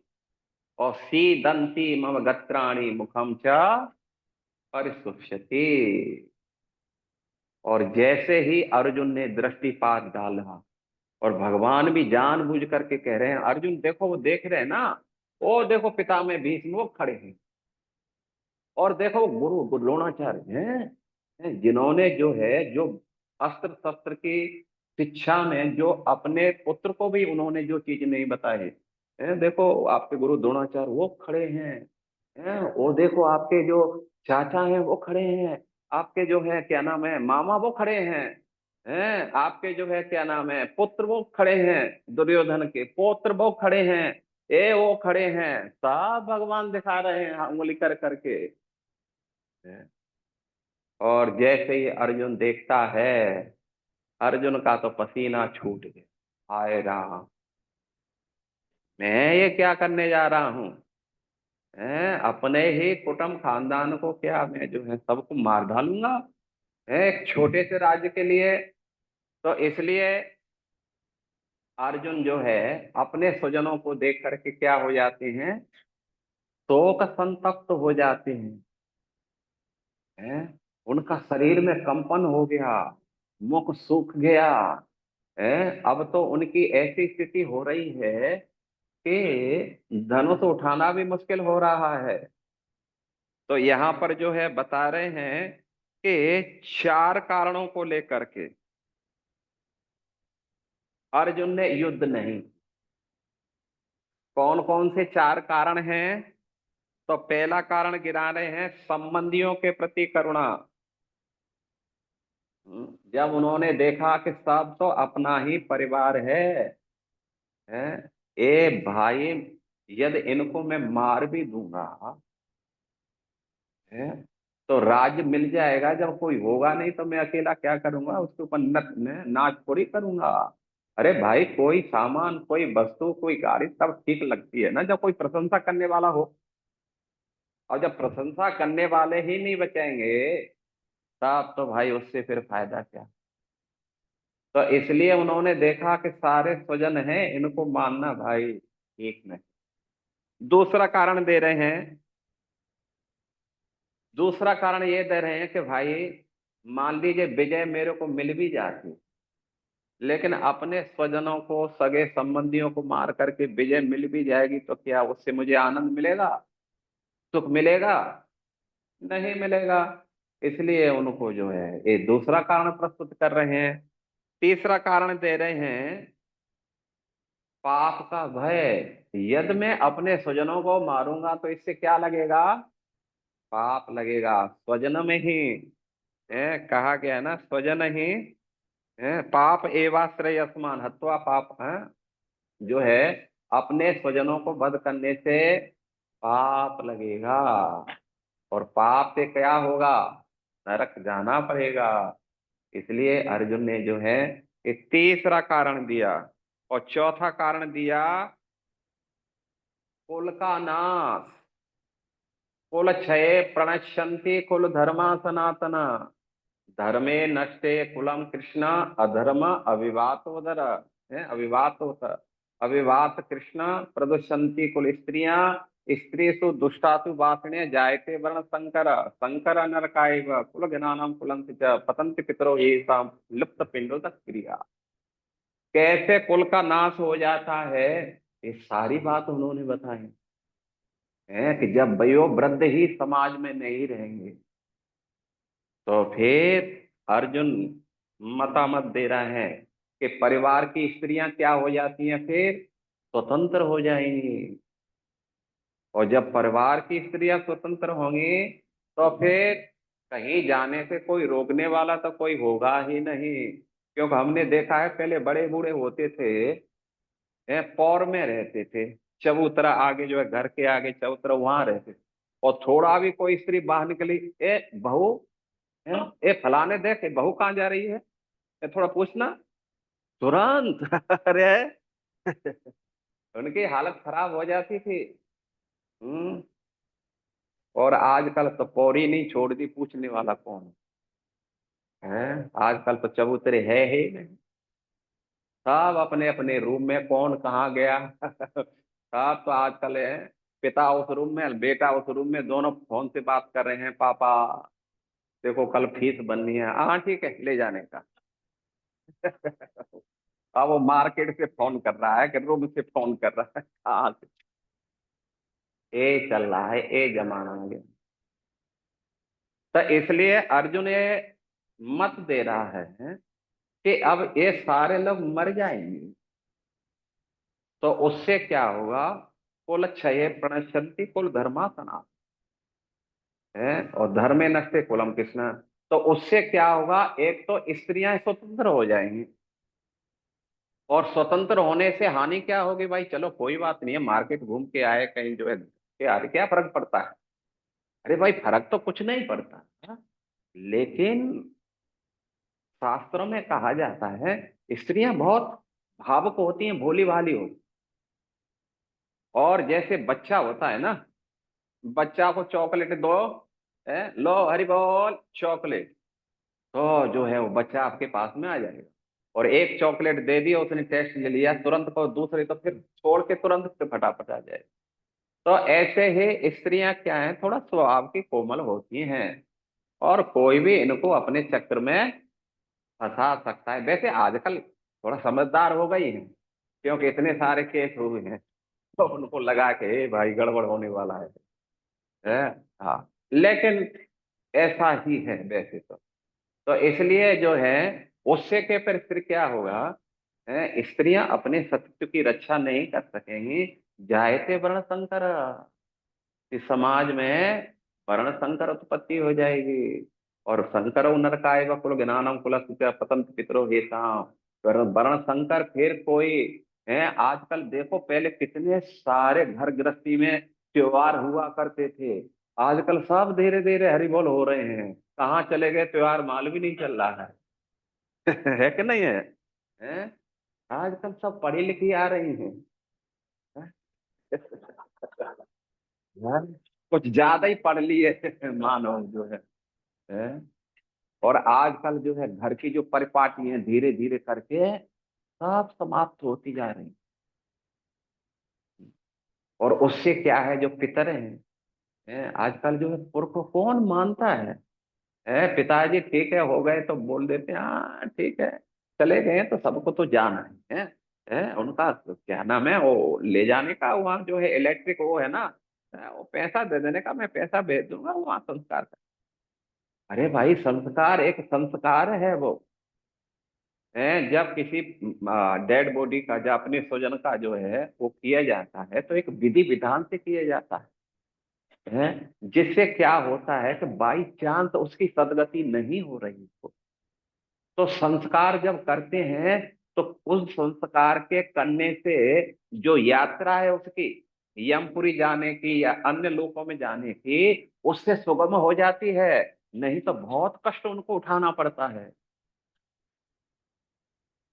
और सीदंती मम गत्राणि मुखम च परिशुष्यति। और जैसे ही अर्जुन ने दृष्टिपात डाला, और भगवान भी जानबूझ करके कह रहे हैं अर्जुन देखो, वो देख रहे हैं ना, वो देखो पिता में भीष्म वो खड़े हैं, और देखो गुरु द्रोणाचार्य हैं, जिन्होंने जो है जो अस्त्र शस्त्र की शिक्षा में जो अपने पुत्र को भी उन्होंने जो चीज नहीं बताई देखो आपके गुरु द्रोणाचार्य वो खड़े हैं, वो देखो आपके जो चाचा हैं वो खड़े हैं, आपके जो है क्या नाम है मामा वो खड़े हैं, आपके जो है क्या नाम है पुत्र वो खड़े हैं, दुर्योधन के पुत्र वो खड़े हैं, ए वो खड़े हैं, सब भगवान दिखा रहे हैं उंगली कर करके। और जैसे ही अर्जुन देखता है, अर्जुन का तो पसीना छूट गया, हाय राम, मैं ये क्या करने जा रहा हूँ, अपने ही कुटुंब खानदान को क्या मैं जो है सबको मार डालूंगा एक छोटे से राज्य के लिए। तो इसलिए अर्जुन जो है अपने स्वजनों को देख करके क्या हो जाते हैं, शोक संतप्त हो जाते हैं, उनका शरीर में कंपन हो गया, मुख सूख गया है। अब तो उनकी ऐसी स्थिति हो रही है कि धनुष उठाना भी मुश्किल हो रहा है। तो यहाँ पर जो है बता रहे हैं कि चार कारणों को लेकर के अर्जुन ने युद्ध नहीं। कौन कौन से चार कारण हैं? तो पहला कारण गिरा रहे हैं संबंधियों के प्रति करुणा। जब उन्होंने देखा कि सब तो अपना ही परिवार है, ए भाई, यदि इनको मैं मार भी दूंगा है, तो राज्य मिल जाएगा। जब कोई होगा नहीं तो मैं अकेला क्या करूंगा, उसके ऊपर नाच थोड़ी करूंगा। अरे भाई, कोई सामान, कोई वस्तु, कोई गाड़ी सब ठीक लगती है ना जब कोई प्रशंसा करने वाला हो। और जब प्रशंसा करने वाले ही नहीं बचेंगे तब तो भाई उससे फिर फायदा क्या। तो इसलिए उन्होंने देखा कि सारे स्वजन हैं, इनको मानना भाई ठीक नहीं। दूसरा कारण दे रहे हैं, दूसरा कारण ये दे रहे हैं कि भाई मान लीजिए विजय मेरे को मिल भी जाती, लेकिन अपने स्वजनों को, सगे संबंधियों को मार करके विजय मिल भी जाएगी तो क्या उससे मुझे आनंद मिलेगा, सुख मिलेगा? नहीं मिलेगा। इसलिए उनको जो है ये दूसरा कारण प्रस्तुत कर रहे हैं। तीसरा कारण दे रहे हैं पाप का भय। यदि मैं अपने स्वजनों को मारूंगा तो इससे क्या लगेगा? पाप लगेगा। स्वजन में ही कहा गया है ना, स्वजन ही पाप एवाश्रय अस्मान हत्वा पाप है, जो है अपने स्वजनों को वध करने से पाप लगेगा। और पाप से क्या होगा? नरक जाना पड़ेगा। इसलिए अर्जुन ने जो है ये तीसरा कारण दिया। और चौथा कारण दिया कुल का नाश। कुल क्षये प्रणश्यन्ति कुल धर्मा सनातना, धर्मे नष्टे कुलम कृष्ण, अधर्म अविवातोदर है, अविवात कृष्ण प्रदुष्यन्ति कुल स्त्रियां, स्त्रीषु दुष्टासु वासने जायते वर्ण संकर, संकर नरकायव कुल ज्ञानम कुलम च पतंति पितरो येषां लुप्त पिंडोदक क्रिया। कैसे कुल का नाश हो जाता है, ये सारी बात उन्होंने बताई है कि जब वयोवृद्ध ही समाज में नहीं रहेंगे तो फिर अर्जुन मतामत दे रहे हैं कि परिवार की स्त्रियां क्या हो जाती हैं, फिर स्वतंत्र हो जाएंगी। और जब परिवार की स्त्रियां स्वतंत्र होंगी तो फिर कहीं जाने से कोई रोकने वाला तो कोई होगा ही नहीं। क्योंकि हमने देखा है पहले बड़े बूढ़े होते थे, पौर में रहते थे, चबूतरा आगे जो है घर के आगे चबूतरा वहां रहते थे। और थोड़ा भी कोई स्त्री बाहर निकली, ए बहू, ए फलाने देख, ए बहू कहाँ जा रही है, ए थोड़ा पूछना, तुरंत अरे उनकी हालत खराब हो जाती थी। हम्म। और आजकल तो पौड़ी नहीं छोड़ दी, पूछने वाला कौन है? आजकल तो चबूतरे है ही नहीं। सब अपने अपने रूम में, कौन कहाँ गया सब तो आजकल है, पिता उस रूम में, बेटा उस रूम में, दोनों फोन से बात कर रहे हैं, पापा देखो कल फीस बननी है, हाँ ठीक है ले जाने का अब वो मार्केट से फोन कर रहा है कि रूम से फोन कर रहा है, कहाँ से? ये चल रहा है, ये जमाना आ गया। तो इसलिए अर्जुन ये मत दे रहा है कि अब ये सारे लोग मर जाएंगे तो उससे क्या होगा? कुल क्षय प्रणश्यन्ति कुल धर्मा सनातन है, और धर्मे नष्टे कुलम कृष्ण। तो उससे क्या होगा? एक तो स्त्रियां स्वतंत्र हो जाएंगी, और स्वतंत्र होने से हानि क्या होगी? भाई चलो कोई बात नहीं है, मार्केट घूम के आए कहीं जो है यार क्या फर्क पड़ता है? अरे भाई फर्क तो कुछ नहीं पड़ता, हाँ? लेकिन शास्त्रों में कहा जाता है स्त्रियां बहुत भावुक होती हैं, भोली भाली होती। और जैसे बच्चा होता है ना, बच्चा को चॉकलेट दो, लो हरी बोल चॉकलेट, तो जो है वो बच्चा आपके पास में आ जाएगा। और एक चॉकलेट दे दिया, उसने टेस्ट ले लिया तुरंत, को दूसरे तो फिर छोड़ के तुरंत से फटाफट आ जाएगा। तो ऐसे ही स्त्रियां क्या हैं, थोड़ा स्वभाव की कोमल होती हैं, और कोई भी इनको अपने चक्कर में फंसा सकता है। वैसे आजकल थोड़ा समझदार हो गई है, क्योंकि इतने सारे केस हुए हैं। तो उनको लगा कि "ए भाई गड़बड़ होने वाला है।" हाँ, लेकिन ऐसा ही है वैसे तो इसलिए जो है उससे के फिर क्या होगा, स्त्रियां अपने सत्य की रक्षा नहीं कर सकेंगी। जायते वर्ण संकर, इस समाज में वर्ण संकर उत्पत्ति हो जाएगी। और संकरो नरकाय व कुल ज्ञानम कुलस्य पतंत पितरो हेताम। वर्ण संकर फिर कोई है। आजकल देखो, पहले कितने सारे घर गृहस्थी में त्योहार हुआ करते थे, आजकल सब धीरे धीरे हरिबोल हो रहे हैं। कहाँ चले गए त्योहार, मालूम भी नहीं चल रहा है। है कि नहीं है, हैं? आजकल सब पढ़ी लिखी आ रही हैं। हैं? यार, कुछ ज्यादा ही पढ़ लिए मानव जो है। और आजकल जो है घर की जो परिपाटी है धीरे धीरे करके सब समाप्त होती जा रही। और उससे क्या है, जो पितर हैं, आजकल जो है पुरख को कौन मानता है। पिताजी ठीक है हो गए तो बोल देते हैं हाँ ठीक है, चले गए तो सबको तो जाना है, उनका क्या नाम है वो ले जाने का, वहाँ जो है इलेक्ट्रिक वो है ना, वो पैसा दे देने का, मैं पैसा भेज दूंगा वहाँ संस्कार का। अरे भाई, संस्कार एक संस्कार है वो है। जब किसी डेड बॉडी का, जब अपने स्वजन का जो है वो किया जाता है तो एक विधि विधान से किया जाता है, जिससे क्या होता है कि बाई चांस उसकी सदगति नहीं हो रही हो, तो संस्कार जब करते हैं तो उस संस्कार के करने से जो यात्रा है उसकी, यमपुरी जाने की या अन्य लोकों में जाने की, उससे सुगम हो जाती है। नहीं तो बहुत कष्ट उनको उठाना पड़ता है।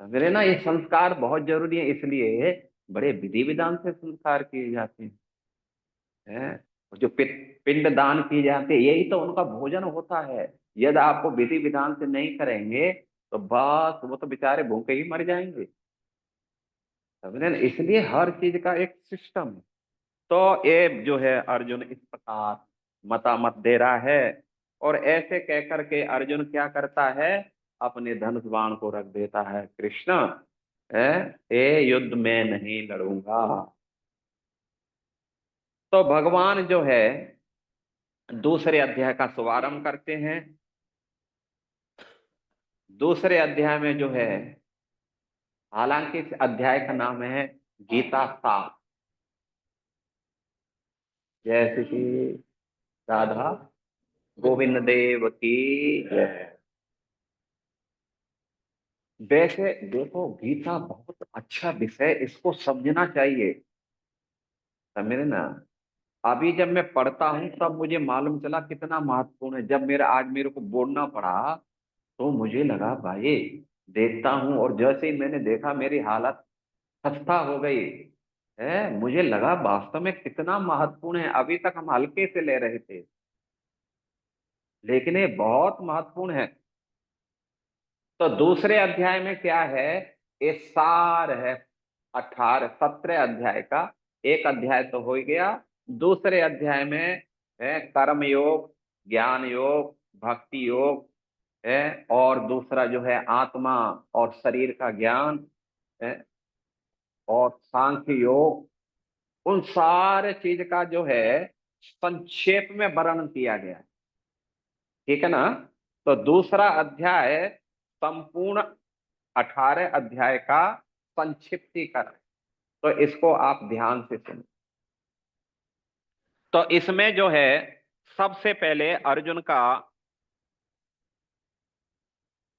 समझे ना, ये संस्कार बहुत जरूरी है, इसलिए बड़े विधि विधान से संस्कार किए जाते हैं। और जो पिंड दान किए जाते हैं यही तो उनका भोजन होता है। यदि आपको विधि विधान से नहीं करेंगे तो बस वो तो बेचारे भूखे ही मर जाएंगे। समझे ना, इसलिए हर चीज का एक सिस्टम है। तो ये जो है अर्जुन इस प्रकार मतामत दे रहा है। और ऐसे कह करके अर्जुन क्या करता है, अपने धनुष बाण को रख देता है। कृष्ण है, ये युद्ध में नहीं लड़ूंगा। तो भगवान जो है दूसरे अध्याय का शुभारंभ करते हैं। दूसरे अध्याय में जो है, हालांकि इस अध्याय का नाम है गीता सार, जैसे कि राधा गोविंद देव की जय। वैसे देखो, गीता बहुत अच्छा विषय, इसको समझना चाहिए। समझे ना, अभी जब मैं पढ़ता हूँ तब मुझे मालूम चला कितना महत्वपूर्ण है। जब मेरा आज मेरे को बोलना पड़ा तो मुझे लगा भाई, देखता हूँ और जैसे ही मैंने देखा मेरी हालत खस्ता हो गई है। मुझे लगा वास्तव में कितना महत्वपूर्ण है। अभी तक हम हल्के से ले रहे थे, लेकिन ये बहुत महत्वपूर्ण है। तो दूसरे अध्याय में क्या है, ये सार है 17 अध्याय का। एक अध्याय तो हो ही गया। दूसरे अध्याय में है कर्म योग, ज्ञान योग, भक्ति योग है, और दूसरा जो है आत्मा और शरीर का ज्ञान है, और सांख्य योग। उन सारे चीज का जो है संक्षेप में वर्णन किया गया है। ठीक है ना। तो दूसरा अध्याय संपूर्ण 18 अध्याय का संक्षिप्तीकरण। तो इसको आप ध्यान से सुनो। तो इसमें जो है सबसे पहले अर्जुन का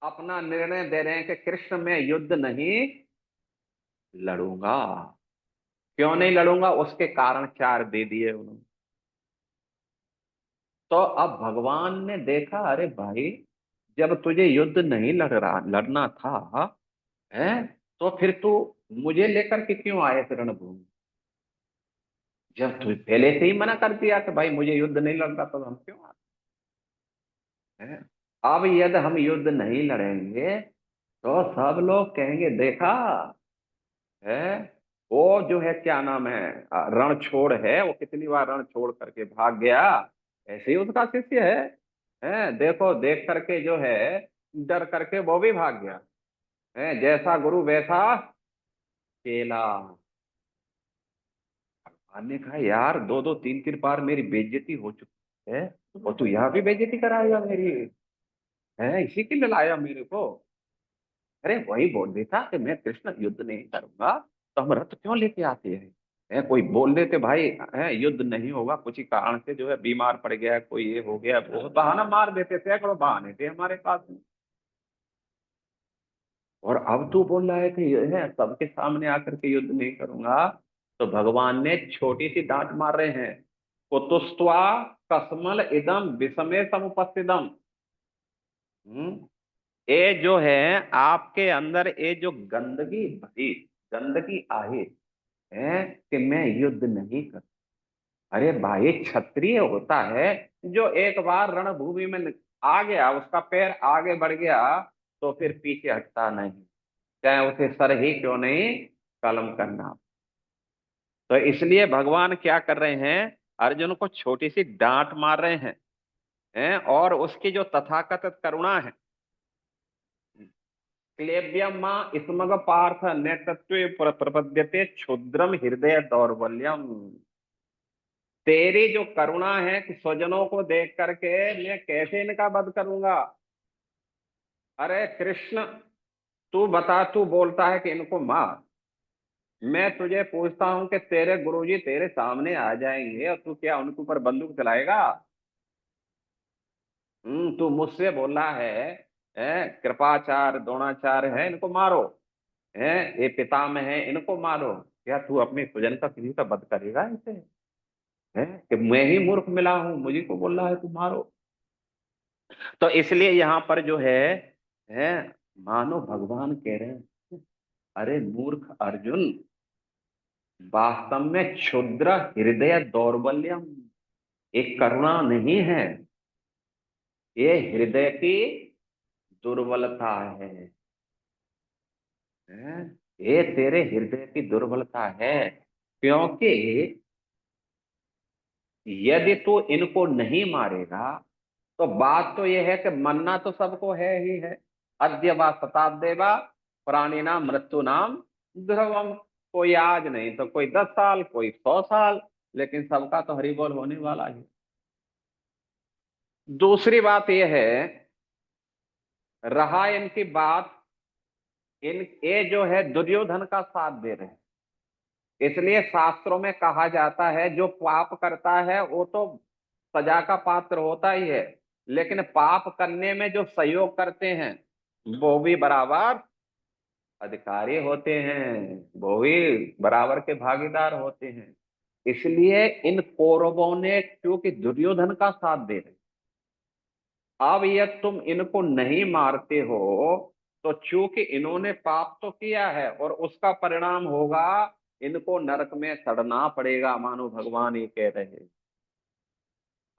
अपना निर्णय दे रहे हैं कि कृष्ण में युद्ध नहीं लड़ूंगा। क्यों नहीं लड़ूंगा, उसके कारण 4 दे दिए उन्होंने। तो अब भगवान ने देखा, अरे भाई, जब तुझे युद्ध नहीं लड़ना था है, तो फिर तू मुझे लेकर के क्यों आए थे रणभूमि। जब तू पहले से ही मना कर दिया कि भाई मुझे युद्ध नहीं लड़ना, तो हम क्यों आए हैं। अब यदि हम युद्ध नहीं लड़ेंगे तो सब लोग कहेंगे देखा है, वो जो है क्या नाम है, रण छोड़ है, वो कितनी बार रण छोड़ करके भाग गया। ऐसे ही उसका शिष्य है, देखो देख करके जो है डर करके वो भी भाग गया है। जैसा गुरु वैसा चेला। ने कहा यार 2-2 3-3 बार मेरी बेइज्जती हो चुकी है और तू यहाँ भी बेइज्जती कराएगा मेरी, है इसी के लिए लाया मेरे को। अरे वही बोल देता कि मैं कृष्ण युद्ध नहीं करूंगा तो हम रथ क्यों लेके आते हैं। कोई बोल देते भाई है युद्ध नहीं होगा कुछ ही कारण से जो है बीमार पड़ गया कोई ये हो गया वो बहाना मार देते थे, सैकड़ों बहाने थे हमारे पास में। और अब तू बोल रहा है कि ये है सबके सामने आकर के युद्ध नहीं करूंगा। तो भगवान ने छोटी सी डांट मार रहे हैं, कुतुस्त्वा कसमल इदम विषमे समुपस्थितम। ये जो है आपके अंदर ये जो गंदगी भरी गंदगी आहे है कि मैं युद्ध नहीं कर। अरे भाई क्षत्रिय होता है जो एक बार रणभूमि में आ गया उसका पैर आगे बढ़ गया तो फिर पीछे हटता नहीं, चाहे उसे सर ही क्यों नहीं कलम करना। तो इसलिए भगवान क्या कर रहे हैं, अर्जुन को छोटी सी डांट मार रहे हैं और उसकी जो तथाकथित करुणा है, क्लेब्यम मां स्मग पार्थ नेतत्वे प्रपद्यते क्षुद्रम हृदय दौर्बल्यम। तेरी जो करुणा है कि स्वजनों को देख करके मैं कैसे इनका वध करूंगा। अरे कृष्ण तू बता, तू बोलता है कि इनको मार, मैं तुझे पूछता हूं कि तेरे गुरुजी तेरे सामने आ जाएंगे और तू क्या उनके ऊपर बंदूक चलाएगा। तू मुझसे बोल रहा है कृपाचार द्रोणाचार है इनको मारो, है ये पितामह है इनको मारो, क्या तू अपने स्वजन का किसी का वध करेगा ऐसे। है कि मैं ही मूर्ख मिला हूं मुझे को बोल रहा है तू मारो। तो इसलिए यहाँ पर जो है मानो भगवान कह रहे हैं अरे मूर्ख अर्जुन, वास्तव में क्षुद्र हृदय दौर्बल्यम एक करुणा नहीं है, ये हृदय की दुर्बलता है। ये तेरे हृदय की दुर्बलता है, क्योंकि यदि तू इनको नहीं मारेगा तो बात तो यह है कि मरना तो सबको है ही है। अद्य वा शताब्दे वा प्राणी नाम मृत्यु नाम ध्रुवम। कोई आज नहीं तो कोई 10 साल कोई 100 साल, लेकिन सबका तो हरि बोल होने वाला है। दूसरी बात यह है, रहा इनकी बात, इन ये जो है दुर्योधन का साथ दे रहे हैं, इसलिए शास्त्रों में कहा जाता है जो पाप करता है वो तो सजा का पात्र होता ही है, लेकिन पाप करने में जो सहयोग करते हैं वो भी बराबर अधिकारी होते हैं, वो भी बराबर के भागीदार होते हैं। इसलिए इन कौरवों ने क्योंकि दुर्योधन का साथ दे रहे, अब यदि तुम इनको नहीं मारते हो तो चूंकि इन्होंने पाप तो किया है और उसका परिणाम होगा इनको नरक में सड़ना पड़ेगा, मानो भगवान ये कह रहे हैं।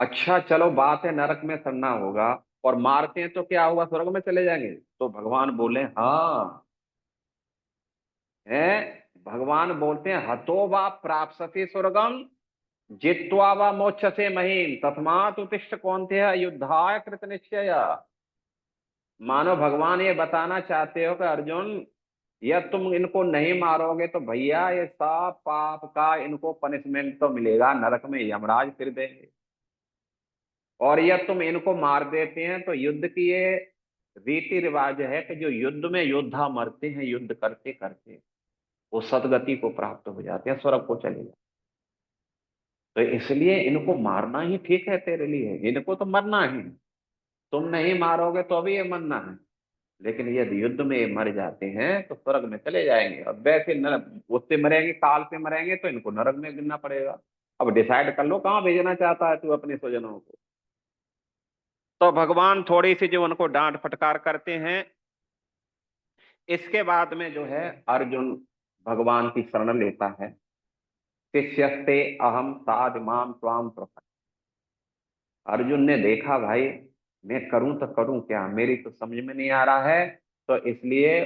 अच्छा चलो बात है नरक में सड़ना होगा, और मारते हैं तो क्या होगा स्वर्ग में चले जाएंगे। तो भगवान बोले हाँ है, भगवान बोलते हैं हतो वा प्राप्स्यसि स्वर्गम जित्वा वा मोक्षसे महीम तस्मात् उत्तिष्ठ कौन्तेय युद्धाय कृत निश्चय। मानो भगवान ये बताना चाहते हो कि अर्जुन यह तुम इनको नहीं मारोगे तो भैया ये सब पाप का इनको पनिशमेंट तो मिलेगा, नरक में यमराज फिर देंगे। और यह तुम इनको मार देते हैं तो युद्ध की ये रीति रिवाज है कि जो युद्ध में योद्धा मरते हैं युद्ध करते करते वो सदगति को प्राप्त हो जाते हैं, स्वर्ग को चले जाते। तो इसलिए इनको मारना ही ठीक है तेरे लिए, इनको तो मरना ही, तुम नहीं मारोगे तो भी ये मरना है, लेकिन यदि युद्ध में ये मर जाते हैं तो स्वर्ग में चले जाएंगे। और वैसे उससे मरेंगे काल से मरेंगे तो इनको नरक में गिरना पड़ेगा। अब डिसाइड कर लो कहाँ भेजना चाहता है तू अपने स्वजनों को। तो भगवान थोड़ी सी जो उनको डांट फटकार करते हैं, इसके बाद में जो है अर्जुन भगवान की शरण लेता है। शिष्यस्ते अहम साध माम त्वाम प्रपन्न। अर्जुन ने देखा भाई मैं करूं तो करूं क्या, मेरी तो समझ में नहीं आ रहा है, तो इसलिए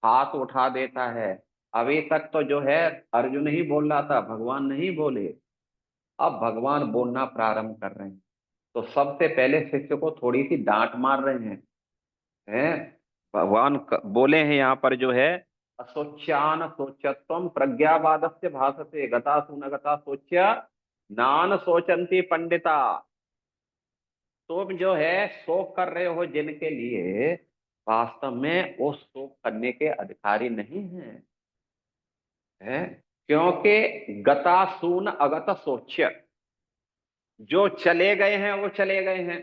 हाथ उठा देता है। अभी तक तो जो है अर्जुन ही बोल रहा था, भगवान नहीं बोले, अब भगवान बोलना प्रारंभ कर रहे हैं। तो सबसे पहले शिष्य को थोड़ी सी डांट मार रहे हैं। भगवान बोले हैं यहाँ पर जो है असोच्यान सोचत्वम प्रज्ञावादस्य भासते गता सुनगता सोच्य नान सोचंती पंडिता। तुम जो है शोक कर रहे हो जिनके लिए, वास्तव में वो शोक करने के अधिकारी नहीं है, है? क्योंकि गता सून अगत सोच्य, जो चले गए हैं वो चले गए हैं,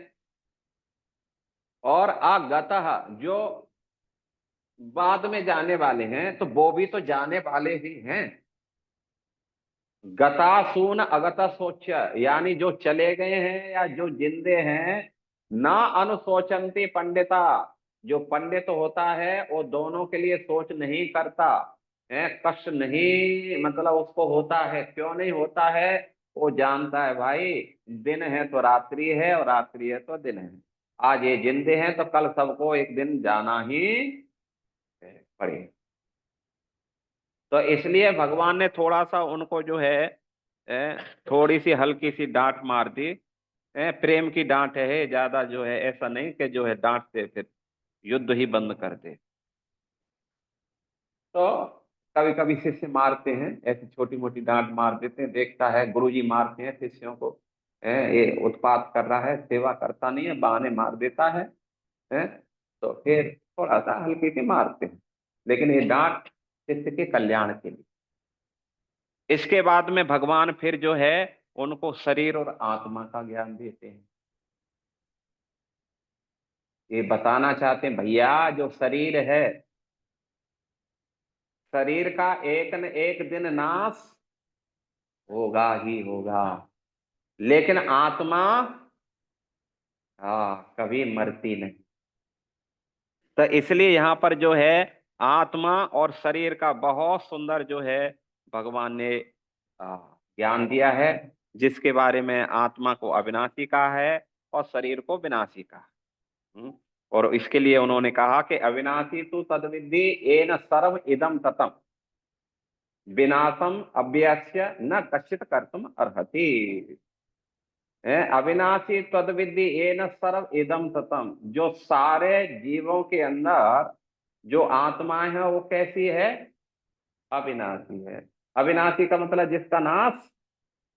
और अगतः जो बाद में जाने वाले हैं तो वो भी तो जाने वाले ही हैं। गतासून अगत सोच, यानी जो चले गए हैं या जो जिंदे हैं, ना अनुशोचंती पंडिता, जो पंडित होता है वो दोनों के लिए सोच नहीं करता है, कष्ट नहीं मतलब उसको होता है। क्यों नहीं होता है? वो जानता है भाई, दिन है तो रात्रि है और रात्रि है तो दिन है। आज ये जिंदे हैं तो कल सबको एक दिन जाना ही पड़ेगा। तो इसलिए भगवान ने थोड़ा सा उनको जो है थोड़ी सी हल्की सी डांट मार दी। प्रेम की डांट है, ज्यादा जो है ऐसा नहीं कि जो है डांट से फिर युद्ध ही बंद कर दे। तो कभी कभी शिष्य मारते हैं, ऐसी छोटी मोटी डांट मार देते हैं, देखता है गुरुजी मारते हैं शिष्यों को, ये उत्पात कर रहा है, सेवा करता नहीं है, बहाने मार देता है, तो फिर थोड़ा सा हल्की सी मारते हैं, लेकिन ये डांट शिष्य के कल्याण के लिए। इसके बाद में भगवान फिर जो है उनको शरीर और आत्मा का ज्ञान देते हैं। ये बताना चाहते हैं भैया, जो शरीर है, शरीर का एक न एक दिन नाश होगा ही होगा, लेकिन आत्मा हाँ कभी मरती नहीं। तो इसलिए यहाँ पर जो है आत्मा और शरीर का बहुत सुंदर जो है भगवान ने ज्ञान दिया है, जिसके बारे में आत्मा को अविनाशी कहा है और शरीर को विनाशी कहा। और इसके लिए उन्होंने कहा कि अविनाशी तु तद्विद्धि येन सर्व इदम ततम, विनाशम अव्यस्य न कश्चित कर्तुम अर्हति। अविनाशी तद्विद्धि येन सर्व इदम ततम, जो सारे जीवों के अंदर जो आत्मा है वो कैसी है? अविनाशी है। अविनाशी का मतलब जिसका नाश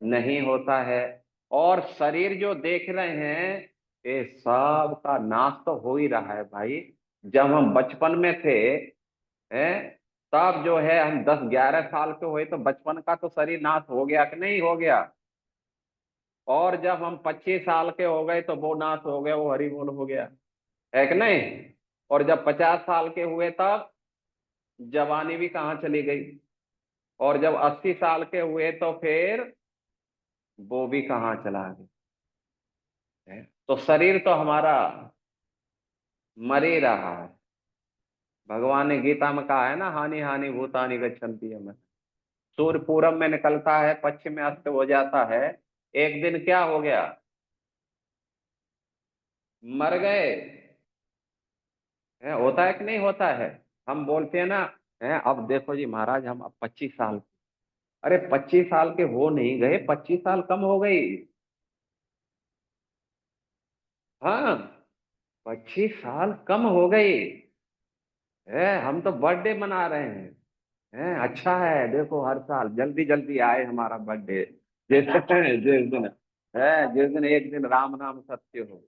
नहीं होता है। और शरीर जो देख रहे हैं, ये सब का नाश तो हो ही रहा है भाई। जब हम बचपन में थे, हैं, तब जो है हम 10-11 साल के हुए तो बचपन का तो शरीर नाश हो गया कि नहीं हो गया? और जब हम 25 साल के हो गए तो वो नाश हो गया, वो हरि बोल हो गया, है कि नहीं? और जब 50 साल के हुए तब जवानी भी कहाँ चली गई, और जब 80 साल के हुए तो फिर वो भी कहाँ चला गया है? तो शरीर तो हमारा मर ही रहा है। भगवान ने गीता में कहा है ना, हानि हानि भूतानि गच्छन्ति यम। सूर्य पूरब में निकलता है, पश्चिम में अस्त हो जाता है, एक दिन क्या हो गया? मर गए। होता है कि नहीं होता है? हम बोलते हैं ना, अब देखो जी महाराज हम अब 25 साल, अरे 25 साल के हो नहीं गए, 25 साल कम हो गई। हाँ, 25 साल कम हो गई है। हम तो बर्थडे मना रहे हैं, अच्छा है देखो हर साल जल्दी जल्दी आए हमारा बर्थडे, जिस दिन एक दिन राम नाम सत्य हो।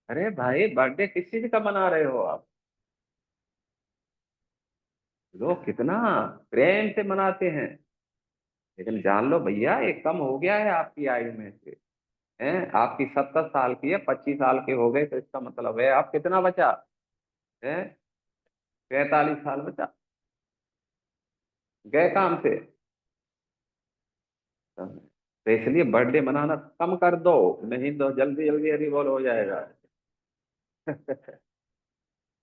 अरे भाई बर्थडे किस चीज का मना रहे हो आप? लोग कितना प्रेम से मनाते हैं, लेकिन जान लो भैया ये कम हो गया है आपकी आयु में से। आपकी 70 साल की है, 25 साल के हो गए तो इसका मतलब है आप कितना बचा है? 45 साल बचा, गए काम से। तो इसलिए बर्थडे मनाना कम कर दो, नहीं तो जल्दी जल्दी रिवॉल्व हो जाएगा।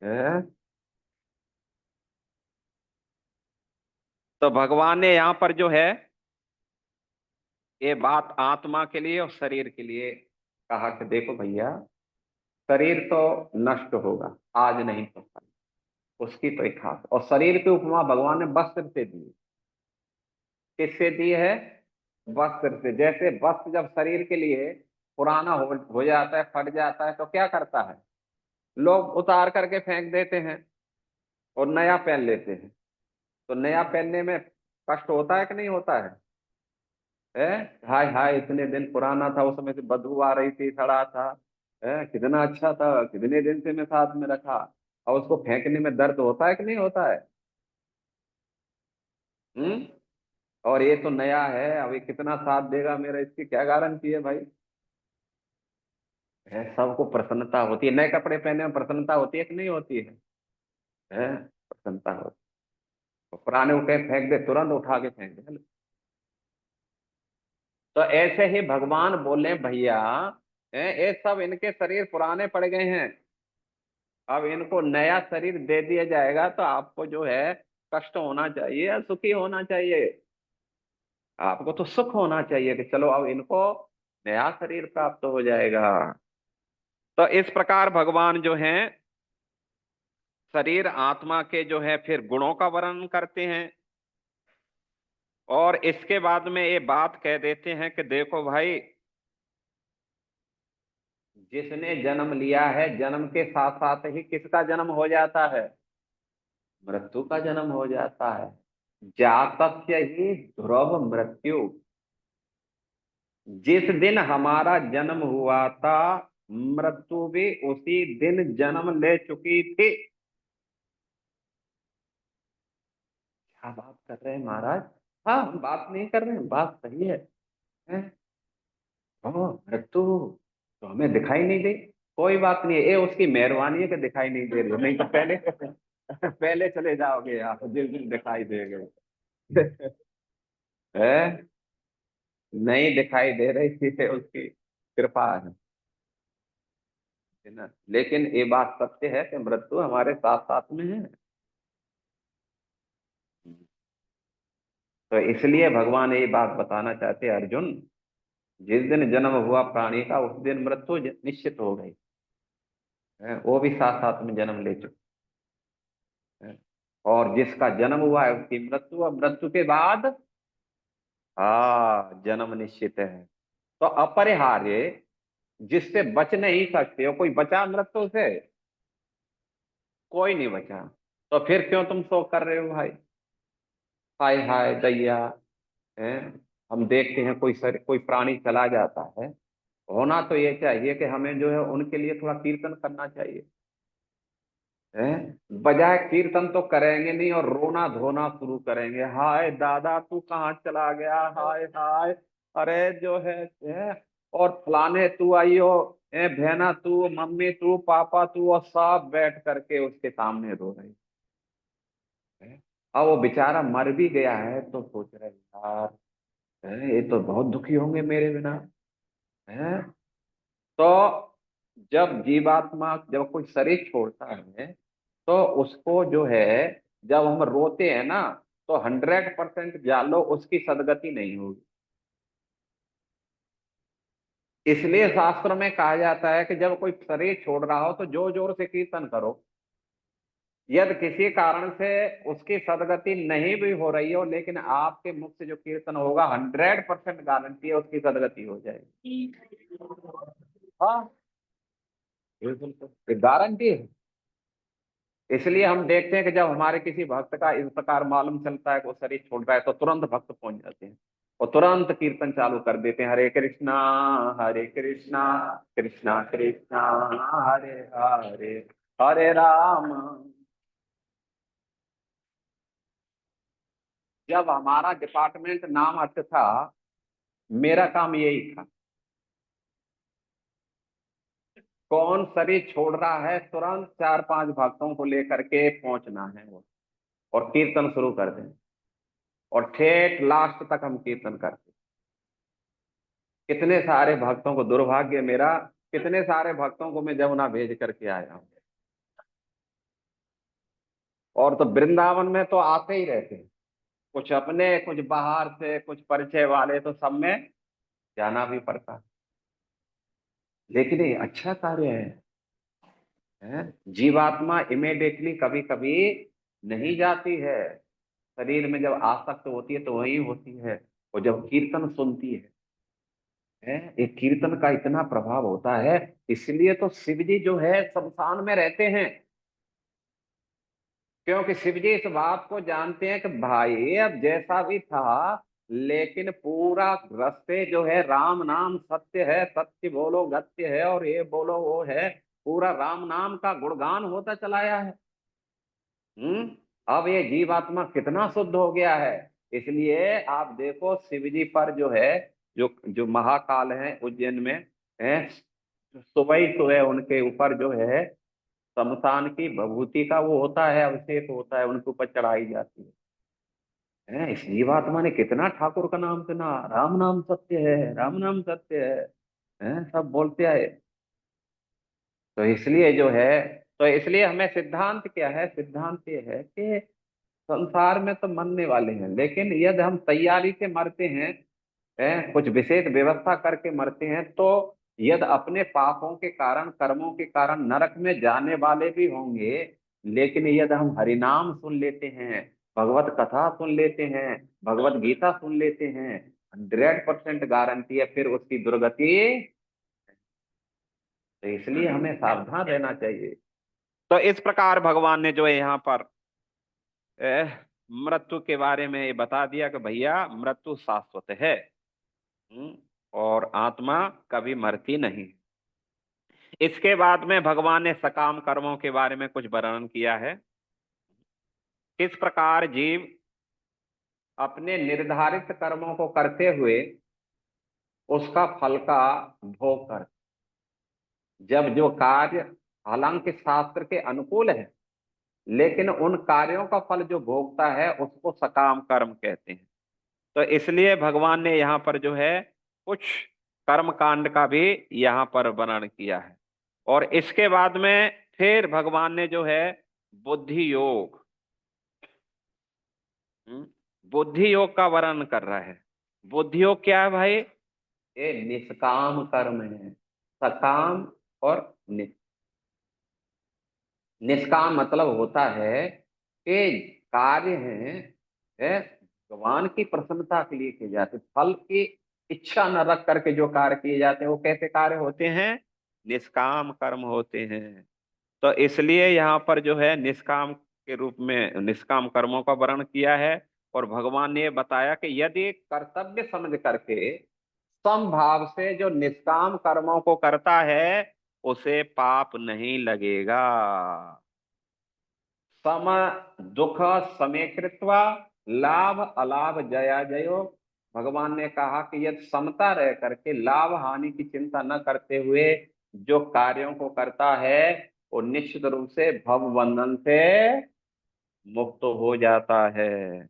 हैं? तो भगवान ने यहाँ पर जो है ये बात आत्मा के लिए और शरीर के लिए कहा कि देखो भैया, शरीर तो नष्ट होगा, आज नहीं तो कल, उसकी तो एक खास। और शरीर की उपमा भगवान ने वस्त्र से दी। किससे दी है? वस्त्र से। जैसे वस्त्र जब शरीर के लिए पुराना हो जाता है, फट जाता है, तो क्या करता है? लोग उतार करके फेंक देते हैं। और नया पहन लेते हैं। तो नया पहनने में कष्ट होता है कि नहीं होता है? हाय हाय, इतने दिन पुराना था, उस समय से बदबू आ रही थी, सड़ा था। कितना अच्छा था, कितने दिन से मैं साथ में रखा। और उसको फेंकने में दर्द होता है कि नहीं होता है? हम्म। और ये तो नया है, अभी कितना साथ देगा मेरा, इसकी क्या गारंटी है भाई? सबको प्रसन्नता होती है, नए कपड़े पहने में प्रसन्नता होती है कि नहीं होती है? प्रसन्नता होती है। पुराने को कहीं फेंक दे, तुरंत उठा के फेंक दे। तो ऐसे ही भगवान बोले भैया, ये सब इनके शरीर पुराने पड़ गए हैं, अब इनको नया शरीर दे दिया जाएगा तो आपको जो है कष्ट होना चाहिए या सुखी होना चाहिए? आपको तो सुख होना चाहिए कि चलो अब इनको नया शरीर प्राप्त हो जाएगा। तो इस प्रकार भगवान जो है शरीर आत्मा के जो है फिर गुणों का वर्णन करते हैं। और इसके बाद में ये बात कह देते हैं कि देखो भाई, जिसने जन्म लिया है, जन्म के साथ साथ ही किसका जन्म हो जाता है? मृत्यु का जन्म हो जाता है। जातस्य ही ध्रुव मृत्यु। जिस दिन हमारा जन्म हुआ था, मृत्यु भी उसी दिन जन्म ले चुकी थी। क्या बात कर रहे हैं महाराज? हाँ, हम बात नहीं कर रहे हैं, बात सही है? मृत्यु तो हमें दिखाई नहीं दी। कोई बात नहीं है, ये उसकी मेहरबानी है कि दिखाई नहीं दे रही है, नहीं तो पहले पहले चले जाओगे आप जिस दिन दिखाई देगा। है? नहीं दिखाई दे रही थी, उसकी कृपा है ना। लेकिन ये बात सत्य है कि मृत्यु हमारे साथ साथ में है। तो इसलिए भगवान ये बात बताना चाहते हैं, अर्जुन, जिस दिन जन्म हुआ प्राणी का उस दिन मृत्यु निश्चित हो गई है, वो भी साथ साथ में जन्म ले चुके हैं। और जिसका जन्म हुआ है उसकी मृत्यु, और मृत्यु के बाद जन्म निश्चित है। तो अपरिहार्य, जिससे बच नहीं सकते हो, कोई बचा मृत्यु से? कोई नहीं बचा। तो फिर क्यों तुम शोक कर रहे हो भाई? हाय हाय दैया। है? हम देखते हैं कोई प्राणी चला जाता है, होना तो ये चाहिए कि हमें जो है उनके लिए थोड़ा कीर्तन करना चाहिए। है? बजाय कीर्तन तो करेंगे नहीं और रोना धोना शुरू करेंगे, हाय दादा तू कहाँ चला गया, हाय हाय। अरे जो है और फलाने तू आई हो, बहना तू, मम्मी तू, पापा तू, और सब बैठ करके उसके सामने रो रहे हैं। अब वो बेचारा मर भी गया है तो सोच रहे यार, ये तो बहुत दुखी होंगे मेरे बिना। है? तो जब जीवात्मा जब कोई शरीर छोड़ता है, तो उसको जो है, जब हम रोते हैं ना, तो 100% जान लो उसकी सदगति नहीं होगी। इसलिए शास्त्र में कहा जाता है कि जब कोई शरीर छोड़ रहा हो तो जोर जोर से कीर्तन करो। यदि किसी कारण से उसकी सदगति नहीं भी हो रही हो, लेकिन आपके मुख से जो कीर्तन होगा 100% गारंटी है उसकी सदगति हो जाएगी। हाँ, बिल्कुल गारंटी है। इसलिए हम देखते हैं कि जब हमारे किसी भक्त का इस प्रकार मालूम चलता है कि वो शरीर छोड़ रहा है, तो तुरंत भक्त पहुंच जाते हैं और तुरंत कीर्तन चालू कर देते हैं, हरे कृष्णा कृष्णा कृष्णा हरे हरे, हरे राम। जब हमारा डिपार्टमेंट नाम अर्थ था, मेरा काम यही था, कौन शरीर छोड़ रहा है तुरंत 4-5 भक्तों को लेकर के पहुंचना है वो, और कीर्तन शुरू कर दें, और ठेठ लास्ट तक हम कीर्तन करते। कितने सारे भक्तों को, दुर्भाग्य मेरा, कितने सारे भक्तों को मैं जमुना भेज करके आया हूँ। और तो वृंदावन में तो आते ही रहते हैं, कुछ अपने कुछ बाहर से कुछ परिचय वाले, तो सब में जाना भी पड़ता है। लेकिन ये अच्छा कार्य है? जीवात्मा इमीडिएटली कभी कभी नहीं जाती है, शरीर में जब आसक्त होती है तो वही होती है, और जब कीर्तन सुनती है, एक कीर्तन का इतना प्रभाव होता है। इसलिए तो शिव जी जो है शमशान में रहते हैं, क्योंकि शिव जी इस बात को जानते हैं कि भाई अब जैसा भी था, लेकिन पूरा रास्ते जो है राम नाम सत्य है, सत्य बोलो गत्य है, और ये बोलो वो है, पूरा राम नाम का गुणगान होता चला आया है। अब ये जीवात्मा कितना शुद्ध हो गया है। इसलिए आप देखो शिव जी पर जो है, जो जो महाकाल है उज्जैन में है, सुबह ही सुबह उनके ऊपर जो है शमशान की भभूति का वो होता है, अभिषेक होता है, उनके ऊपर चढ़ाई जाती है। इस जीवात्मा ने कितना ठाकुर का नाम सुना, राम नाम सत्य है, राम नाम सत्य है, सब बोलते आए। तो इसलिए जो है, तो इसलिए हमें सिद्धांत क्या है, सिद्धांत ये है कि संसार में तो मरने वाले हैं, लेकिन यदि हम तैयारी से मरते हैं, कुछ विशेष व्यवस्था करके मरते हैं, तो यदि अपने पापों के कारण, कर्मों के कारण नरक में जाने वाले भी होंगे, लेकिन यदि हम हरिनाम सुन लेते हैं, भगवत कथा सुन लेते हैं, भगवत गीता सुन लेते हैं, 100% गारंटी है फिर उसकी दुर्गति। तो इसलिए हमें सावधान रहना चाहिए। तो इस प्रकार भगवान ने जो है यहाँ पर मृत्यु के बारे में ये बता दिया कि भैया मृत्यु शाश्वत है। हम्म, और आत्मा कभी मरती नहीं। इसके बाद में भगवान ने सकाम कर्मों के बारे में कुछ वर्णन किया है। किस प्रकार जीव अपने निर्धारित कर्मों को करते हुए उसका फल का भोग कर, जब जो कार्य हालांकि शास्त्र के अनुकूल है, लेकिन उन कार्यों का फल जो भोगता है उसको सकाम कर्म कहते हैं। तो इसलिए भगवान ने यहाँ पर जो है कुछ कर्म कांड का भी यहाँ पर वर्णन किया है। और इसके बाद में फिर भगवान ने जो है बुद्धि योग, हम्म, बुद्धि योग का वर्णन कर रहा है। बुद्धि योग क्या है भाई? ये निष्काम कर्म है। सकाम और निष्काम मतलब होता है कि कार्य है भगवान की प्रसन्नता के लिए किए जाते, फल की इच्छा न रख करके जो कार्य किए जाते हैं वो कैसे कार्य होते हैं? निष्काम कर्म होते हैं। तो इसलिए यहाँ पर जो है निष्काम के रूप में निष्काम कर्मों का वर्णन किया है। और भगवान ने बताया कि यदि कर्तव्य समझ करके समभाव से जो निष्काम कर्मों को करता है उसे पाप नहीं लगेगा। सम दुख समे कृत्वा लाभ अलाभ जया जयो। भगवान ने कहा कि यदि समता रह करके लाभ हानि की चिंता न करते हुए जो कार्यों को करता है वो निश्चित रूप से भव बंधन से मुक्त हो जाता है।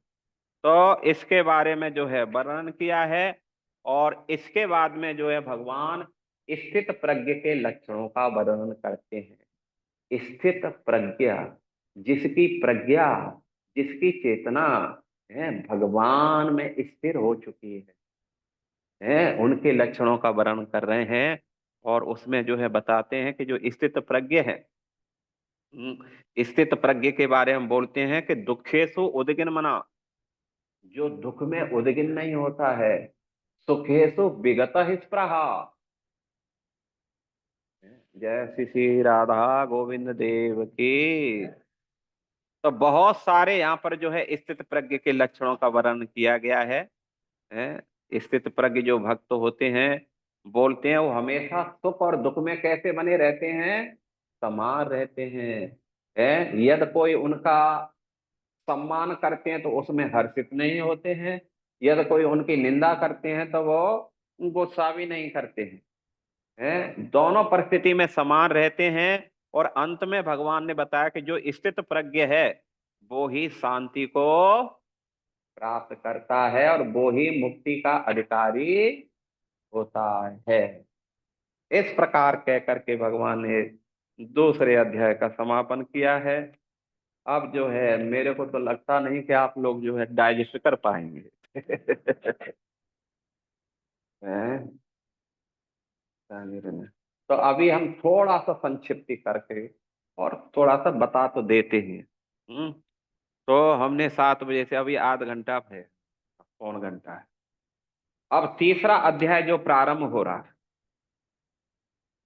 तो इसके बारे में जो है वर्णन किया है। और इसके बाद में जो है भगवान स्थित प्रज्ञ के लक्षणों का वर्णन करते हैं। स्थित प्रज्ञा, जिसकी प्रज्ञा, जिसकी चेतना है भगवान में स्थिर हो चुकी है, उनके लक्षणों का वर्णन कर रहे हैं। और उसमें जो है बताते हैं कि जो स्थित प्रज्ञ है, स्थित प्रज्ञ के बारे में बोलते हैं कि दुखेशु उद्गिन मना, जो दुख में उद्गिन नहीं होता है, सुखेशु विगत स्पृहा। जय श्री श्री राधा गोविंद देव की। तो बहुत सारे यहाँ पर जो है स्थित प्रज्ञ के लक्षणों का वर्णन किया गया है। स्थित प्रज्ञ जो भक्त होते हैं बोलते हैं वो हमेशा सुख और दुख में कैसे बने रहते हैं? समान रहते हैं। यदि कोई उनका सम्मान करते हैं तो उसमें हर्षित नहीं होते हैं, यदि कोई उनकी निंदा करते हैं तो वो गुस्सा भी नहीं करते हैं, दोनों परिस्थिति में समान रहते हैं। और अंत में भगवान ने बताया कि जो स्थित प्रज्ञ है वो ही शांति को प्राप्त करता है और वो ही मुक्ति का अधिकारी होता है। इस प्रकार कह करके भगवान ने दूसरे अध्याय का समापन किया है। अब जो है मेरे को तो लगता नहीं कि आप लोग जो है डाइजेस्ट कर पाएंगे। हैं? तो अभी हम थोड़ा सा संक्षिप्ति करके और थोड़ा सा बता तो देते हैं। हम्म, तो हमने 7 बजे से अभी आध घंटा है, पौन घंटा है। अब तीसरा अध्याय जो प्रारंभ हो रहा है,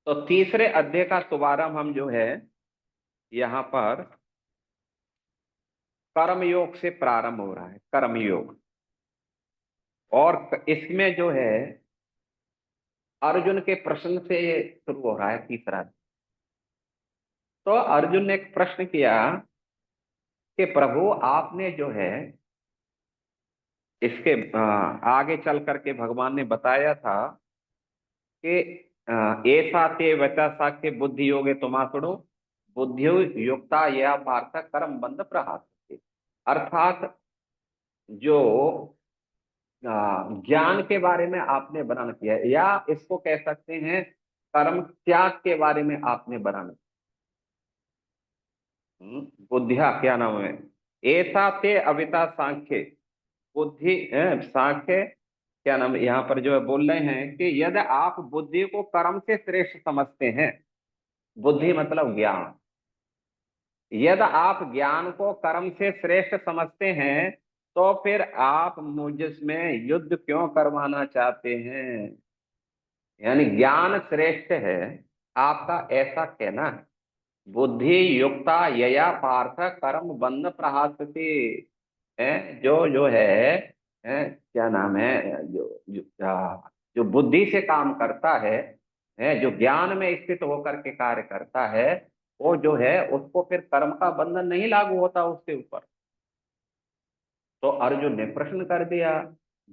तो तीसरे अध्याय का शुभारंभ हम जो है यहाँ पर कर्म योग से प्रारंभ हो रहा है, कर्म योग। और इसमें जो है अर्जुन के प्रश्न से ये शुरू हो रहा है, तीसरा। तो अर्जुन ने एक प्रश्न किया कि प्रभु आपने जो है इसके आगे चल करके भगवान ने बताया था कि ऐसा ते वचा साक्य बुद्धि योगे तुमासुड़ो बुद्धि युक्ता यह पार्थ कर्म बंध प्रहास। अर्थात जो ज्ञान के बारे में आपने वर्णन किया है, या इसको कह सकते हैं कर्म त्याग के बारे में आपने वर्णन। बुद्धिया क्या नाम है, ऐसा ते अविता सांख्य बुद्धि सांख्य क्या नाम यहाँ पर जो है बोल रहे हैं कि यदि आप बुद्धि को कर्म से श्रेष्ठ समझते हैं, बुद्धि मतलब ज्ञान, यदि आप ज्ञान को कर्म से श्रेष्ठ समझते हैं तो फिर आप मुझमें युद्ध क्यों करवाना चाहते हैं। यानी ज्ञान श्रेष्ठ है आपका ऐसा कहना है। बुद्धि युक्ता यया पार्थ कर्म बंध प्रहासते है, जो है क्या नाम है, जो बुद्धि से काम करता है जो ज्ञान में स्थित होकर के कार्य करता है, वो जो है उसको फिर कर्म का बंधन नहीं लागू होता उसके ऊपर। तो अर्जुन ने प्रश्न कर दिया,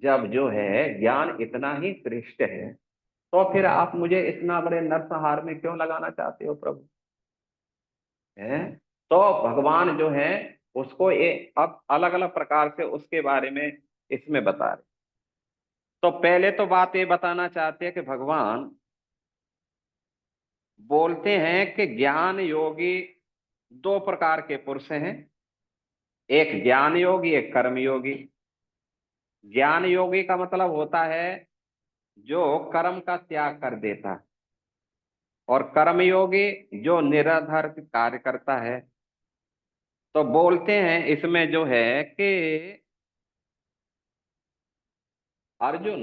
जब जो है ज्ञान इतना ही श्रेष्ठ है तो फिर आप मुझे इतना बड़े नरसंहार में क्यों लगाना चाहते हो प्रभु। है तो भगवान जो है उसको ये अब अलग अलग प्रकार से उसके बारे में इसमें बता रहे। तो पहले तो बात ये बताना चाहते हैं कि भगवान बोलते हैं कि ज्ञान योगी दो प्रकार के पुरुष हैं, एक ज्ञान योगी एक कर्म योगी। ज्ञान योगी का मतलब होता है जो कर्म का त्याग कर देता है, और कर्मयोगी जो निराधार कार्य करता है। तो बोलते हैं इसमें जो है कि अर्जुन,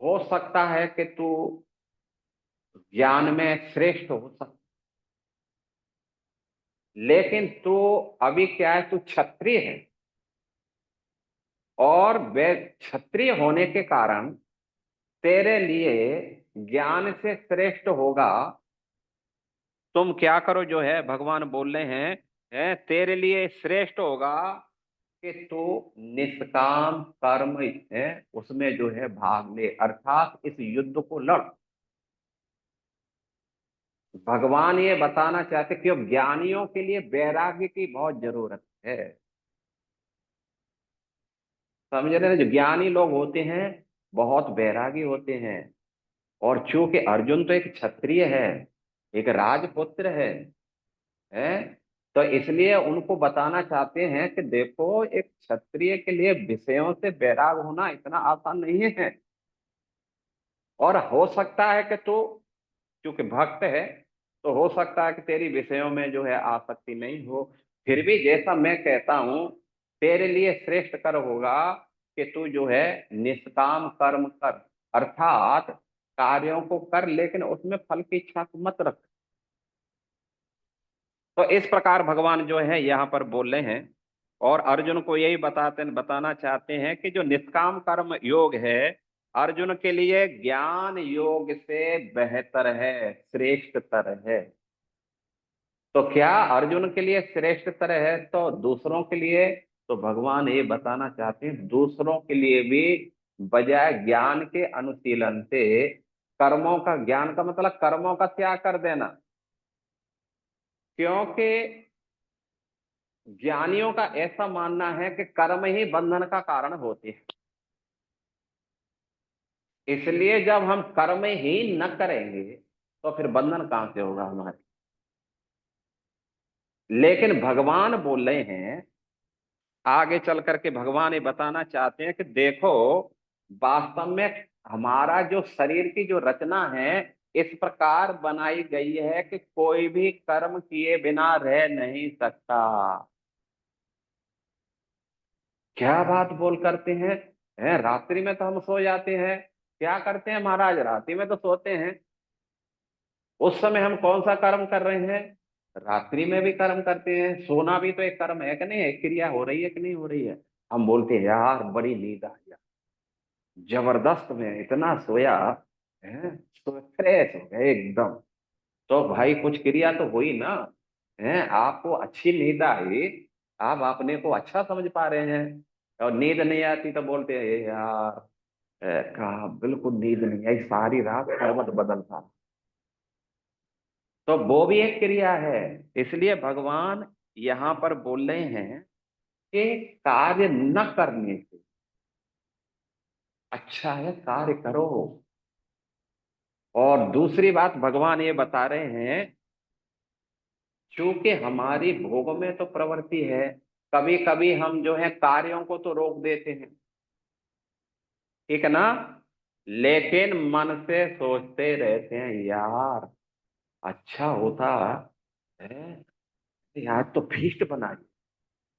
हो सकता है कि तू ज्ञान में श्रेष्ठ हो सकता, लेकिन तू अभी क्या है, तू क्षत्रिय है, और वे क्षत्रिय होने के कारण तेरे लिए ज्ञान से श्रेष्ठ होगा। तुम क्या करो जो है भगवान बोल रहे हैं तेरे लिए श्रेष्ठ होगा कि तू निष्काम कर्म है उसमें जो है भाग ले, अर्थात इस युद्ध को लड़। भगवान ये बताना चाहते कि अब ज्ञानियों के लिए वैराग्य की बहुत जरूरत है। समझ रहे हैं, जो ज्ञानी लोग होते हैं बहुत वैरागी होते हैं। और चूंकि अर्जुन तो एक क्षत्रिय है, एक राजपुत्र है तो इसलिए उनको बताना चाहते हैं कि देखो एक क्षत्रिय के लिए विषयों से वैराग होना इतना आसान नहीं है। और हो सकता है कि तू चूंकि भक्त है तो हो सकता है कि तेरी विषयों में जो है आसक्ति नहीं हो, फिर भी जैसा मैं कहता हूं तेरे लिए श्रेष्ठ कर होगा कि तू जो है निष्काम कर्म कर, अर्थात कार्यों को कर लेकिन उसमें फल की इच्छा मत रख। तो इस प्रकार भगवान जो है यहाँ पर बोल रहे हैं, और अर्जुन को यही बताना चाहते हैं कि जो निष्काम कर्म योग है अर्जुन के लिए ज्ञान योग से बेहतर है, श्रेष्ठतर है। तो क्या अर्जुन के लिए श्रेष्ठतर है तो दूसरों के लिए, तो भगवान ये बताना चाहते हैं दूसरों के लिए भी बजाय ज्ञान के अनुशीलन से कर्मों का, ज्ञान का मतलब कर्मों का त्याग कर देना। क्योंकि ज्ञानियों का ऐसा मानना है कि कर्म ही बंधन का कारण होते हैं, इसलिए जब हम कर्म ही न करेंगे तो फिर बंधन कहां से होगा हमारे। लेकिन भगवान बोल रहे हैं, आगे चल करके भगवान ये बताना चाहते हैं कि देखो वास्तव में हमारा जो शरीर की जो रचना है इस प्रकार बनाई गई है कि कोई भी कर्म किए बिना रह नहीं सकता। क्या बात बोल करते हैं रात्रि में तो हम सो जाते हैं, क्या करते हैं महाराज, रात्रि में तो सोते हैं, उस समय हम कौन सा कर्म कर रहे हैं। रात्रि में भी कर्म करते हैं, सोना भी तो एक कर्म है कि नहीं, एक क्रिया हो रही है कि नहीं हो रही है। हम बोलते हैं यार बड़ी नींद आ गया, जबरदस्त में इतना सोया है, तो फ्रेश हो गए एकदम। तो भाई कुछ क्रिया तो हुई ना, है आपको अच्छी नींद आई, आप अपने को अच्छा समझ पा रहे हैं। और नींद नहीं आती तो बोलते हैं "ये यार कहा बिल्कुल नींद नहीं आई, सारी रात करवट बदलता"। तो वो भी एक क्रिया है। इसलिए भगवान यहाँ पर बोल रहे हैं कि कार्य न करने से अच्छा है कार्य करो। और दूसरी बात भगवान ये बता रहे हैं, चूंकि हमारी भोग में तो प्रवृत्ति है, कभी कभी हम जो है कार्यों को तो रोक देते हैं, ठीक है ना, लेकिन मन से सोचते रहते हैं यार अच्छा होता है, आज तो फीस्ट बनाई,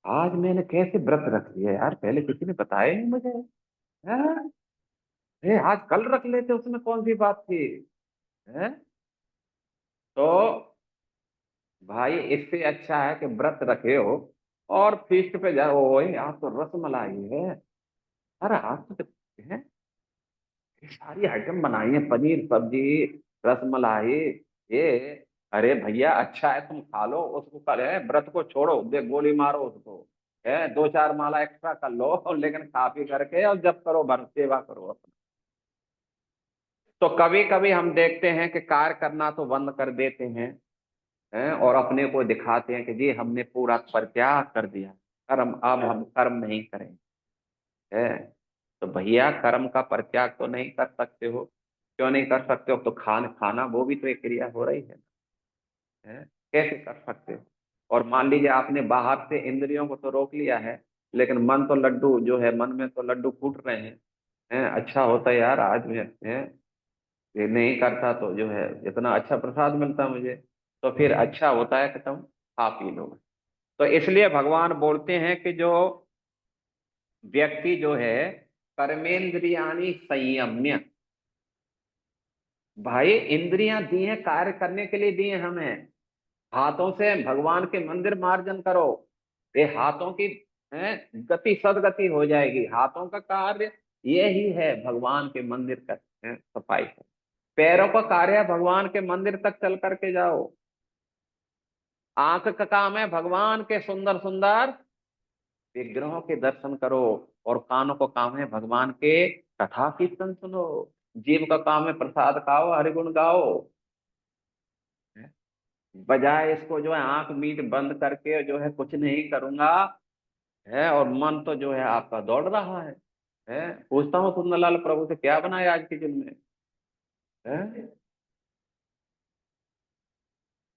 आज मैंने कैसे व्रत रख लिया यार, पहले किसी ने बताया नहीं मुझे। हैं? आज कल रख लेते, उसमें कौन सी बात थी। हैं? तो भाई इससे अच्छा है कि व्रत रखे हो और फीस्ट पे जाओ, ओए आज तो रसमलाई है, अरे आज तो है ये सारी आइटम बनाई है, पनीर सब्जी, रसमलाई, ये, अरे भैया अच्छा है तुम खा लो, उसको करे व्रत को छोड़ो, दे गोली मारो उसको, है दो चार माला एक्स्ट्रा कर लो लेकिन खा पी करके और जब करो भर सेवा करो अपना। तो कभी कभी हम देखते हैं कि कार्य करना तो बंद कर देते हैं और अपने को दिखाते हैं कि जी हमने पूरा परित्याग कर दिया, कर्म अब हम कर्म नहीं करेंगे। है तो भैया कर्म का परित्याग तो नहीं कर सकते हो, क्यों नहीं कर सकते हो, तो खाना वो भी तो एक क्रिया हो रही है, कैसे कर सकते हो। और मान लीजिए आपने बाहर से इंद्रियों को तो रोक लिया है, लेकिन मन तो लड्डू जो है, मन में तो लड्डू फूट रहे हैं, अच्छा होता है यार आज में है, ये नहीं करता तो जो है इतना अच्छा प्रसाद मिलता मुझे, तो फिर अच्छा होता है कि तुम खा पी लो। तो इसलिए भगवान बोलते हैं कि जो व्यक्ति जो है कर्मेंद्रियाणी संयम्य, भाई इंद्रियां दी हैं कार्य करने के लिए, दी हैं हमें, हाथों से भगवान के मंदिर मार्जन करो, ये हाथों की है गति सदगति हो जाएगी, हाथों का कार्य यही है भगवान के मंदिर का सफाई है। पैरों का कार्य है भगवान के मंदिर तक चल करके जाओ, आंख का काम है भगवान के सुंदर सुंदर विग्रहों के दर्शन करो, और कानों को काम है भगवान के कथा कीर्तन सुनो, जीव का काम है प्रसाद खाओ हरिगुण गाओ। बजाय इसको जो है आंख मीट बंद करके जो है कुछ नहीं करूंगा, है और मन तो जो है आपका दौड़ रहा है पूछता हूँ कुंदनलाल प्रभु से क्या बनाया आज के दिन में, है?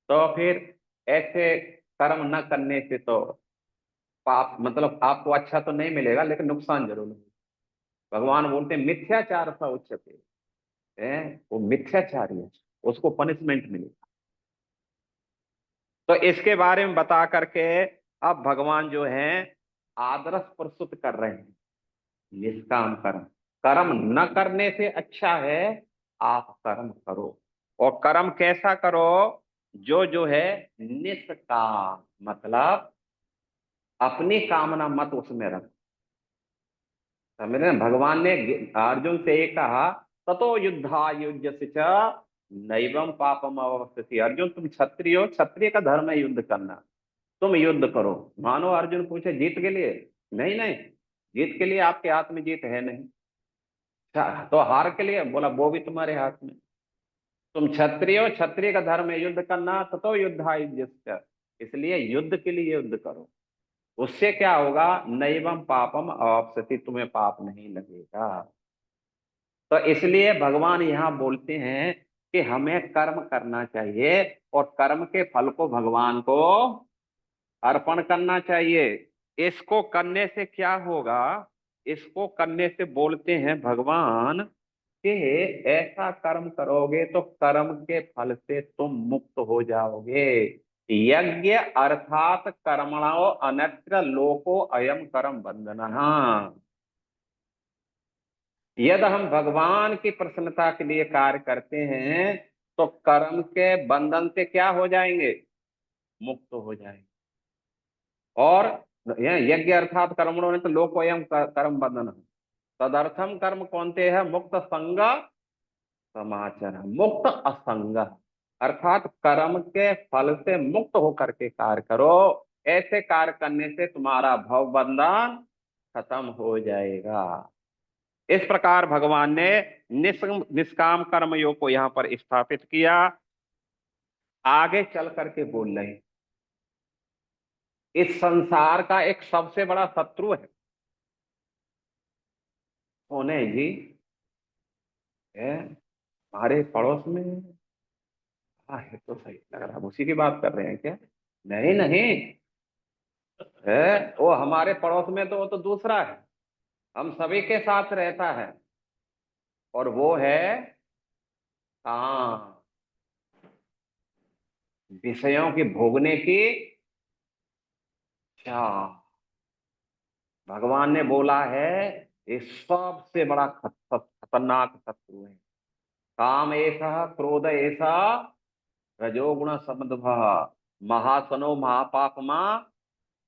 तो फिर ऐसे कर्म न करने से तो पाप मतलब आपको अच्छा तो नहीं मिलेगा लेकिन नुकसान जरूर होगा। भगवान बोलते हैं मिथ्याचार सा उच्चते है, वो मिथ्याचारी है, उसको पनिशमेंट मिलेगी। तो इसके बारे में बता करके अब भगवान जो है आदर्श प्रस्तुत कर रहे हैं, निष्काम कर्म, कर्म न करने से अच्छा है आप कर्म करो। और कर्म कैसा करो, जो है निष्काम, मतलब अपनी कामना मत उसमें रखो। समझ रहे हैं? भगवान ने अर्जुन से ये कहा ततो युद्धा युज्य नैवम पापम अवस्थिति, अर्जुन तुम क्षत्रिय हो, क्षत्रिय का धर्म है युद्ध करना, तुम युद्ध करो। मानो अर्जुन पूछे जीत के लिए, नहीं नहीं, जीत के लिए आपके हाथ में जीत है नहीं। अच्छा, तो हार के लिए बोला वो भी तुम्हारे हाथ में, तुम क्षत्रिय हो, क्षत्रिय का धर्म है युद्ध करना, ततो युद्धा युज्यस्य, इसलिए युद्ध के लिए युद्ध करो। उससे क्या होगा, नैवम पापम अवाप्स्यति, तुम्हें पाप नहीं लगेगा। तो इसलिए भगवान यहाँ बोलते हैं कि हमें कर्म करना चाहिए और कर्म के फल को भगवान को अर्पण करना चाहिए। इसको करने से क्या होगा, इसको करने से बोलते हैं भगवान कि ऐसा कर्म करोगे तो कर्म के फल से तुम मुक्त हो जाओगे। यज्ञ अर्थात कर्मणो अन्यत्र लोको अयम कर्म बंधनः, यदि हम भगवान की प्रसन्नता के लिए कार्य करते हैं तो कर्म के बंधन से क्या हो जाएंगे, मुक्त हो जाएंगे। और यज्ञ अर्थात कर्मणों ने तो लोकोयम कर्म बंधन तदर्थम कर्म कौनते है मुक्त संग समाचार, मुक्त असंग, अर्थात कर्म के फल से मुक्त होकर के कार्य करो। ऐसे कार्य करने से तुम्हारा भव बंधन खत्म हो जाएगा। इस प्रकार भगवान ने निष्काम कर्म योग को यहां पर स्थापित किया। आगे चल करके बोल रहे हैं, इस संसार का एक सबसे बड़ा शत्रु है कौन है जी? है हमारे पड़ोस में। हाँ है तो सही लग रहा है, उसी की बात कर रहे हैं क्या? नहीं नहीं, है वो हमारे पड़ोस में तो वो तो दूसरा है, हम सभी के साथ रहता है, और वो है काम, विषयों की भोगने की चाह। भगवान ने बोला है ये सबसे बड़ा खतरनाक शत्रु है। काम ऐसा, क्रोध ऐसा, रजोगुण समद्भव, महासनो महापापमा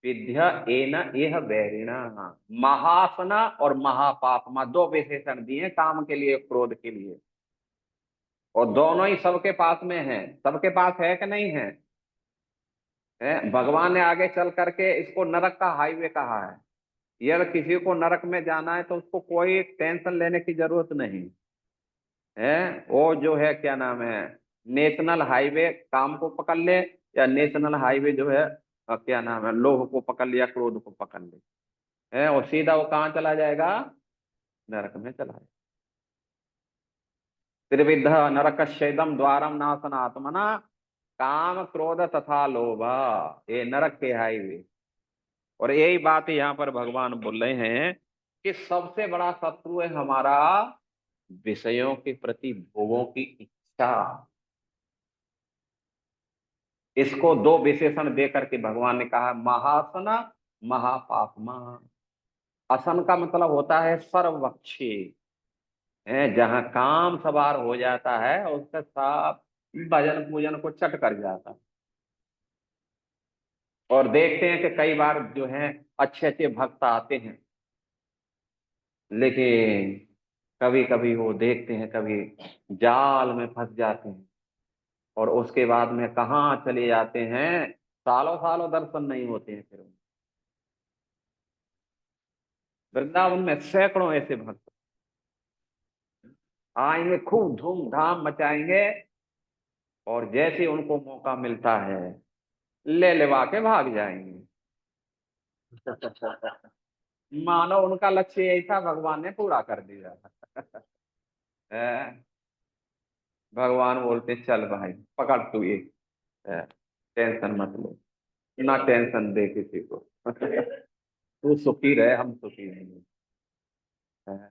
विद्या एन यह बैरिणा। महासना और महापापमा दो विशेषण दिए काम के लिए, क्रोध के लिए, और दोनों ही सबके पास में है। सबके पास है कि नहीं है? भगवान ने आगे चल करके इसको नरक का हाईवे कहा है। यदि किसी को नरक में जाना है तो उसको कोई टेंशन लेने की जरूरत नहीं है। वो जो है क्या नाम है, नेशनल हाईवे काम को पकड़ ले, या नेशनल हाईवे जो है क्या नाम है, लोभ को पकड़ लिया, क्रोध को पकड़ ले, है और सीधा वो कहाँ चला जाएगा? नरक में चला जाएगा। त्रिविध नरकस्येदम द्वारम नासनात्मना काम क्रोध तथा लोभ, ये नरक के हाईवे। और यही बात यहाँ पर भगवान बोल रहे हैं कि सबसे बड़ा शत्रु है हमारा विषयों के प्रति भोगों की इच्छा। इसको दो विशेषण दे करके भगवान ने कहा महासना महापापमा। असन का मतलब होता है सर्वभक्षी, है जहां काम सवार हो जाता है उसका सब भजन पूजन को चट कर जाता है। और देखते हैं कि कई बार जो है अच्छे अच्छे भक्त आते हैं, लेकिन कभी कभी वो देखते हैं कभी जाल में फंस जाते हैं, और उसके बाद में कहाँ चले जाते हैं, सालों सालों दर्शन नहीं होते हैं। फिर वृंदावन में सैकड़ों ऐसे भक्त आएंगे, खूब धूमधाम मचाएंगे, और जैसे उनको मौका मिलता है ले लेवा के भाग जाएंगे। मानो उनका लक्ष्य यही था, भगवान ने पूरा कर दिया। है, भगवान बोलते चल भाई पकड़ तू ये, टेंशन मत लो, ना टेंशन दे किसी को। तू सुखी रहे, हम सुखी नहीं है।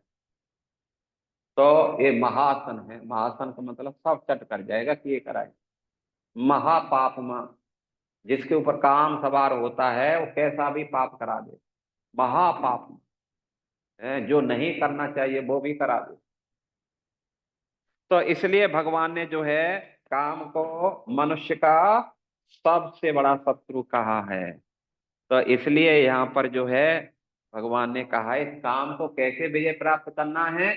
तो ये महासन है, महासन का मतलब सब चट कर जाएगा कि ये कराए। महापापमा, जिसके ऊपर काम सवार होता है वो कैसा भी पाप करा दे। महापाप है, जो नहीं करना चाहिए वो भी करा दे। तो इसलिए भगवान ने जो है काम को मनुष्य का सबसे बड़ा शत्रु कहा है। तो इसलिए यहाँ पर जो है भगवान ने कहा इस काम को कैसे विजय प्राप्त करना है।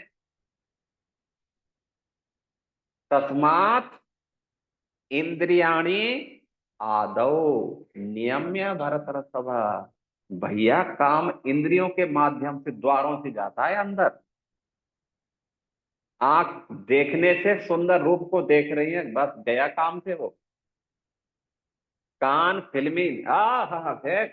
तस्मात् इंद्रियाणी आदौ नियम्य भरतर्षभ। भैया काम इंद्रियों के माध्यम से, द्वारों से जाता है अंदर। आंख देखने से सुंदर रूप को देख रही है, बस गया काम से वो। कान फिल्मी, हाँ है,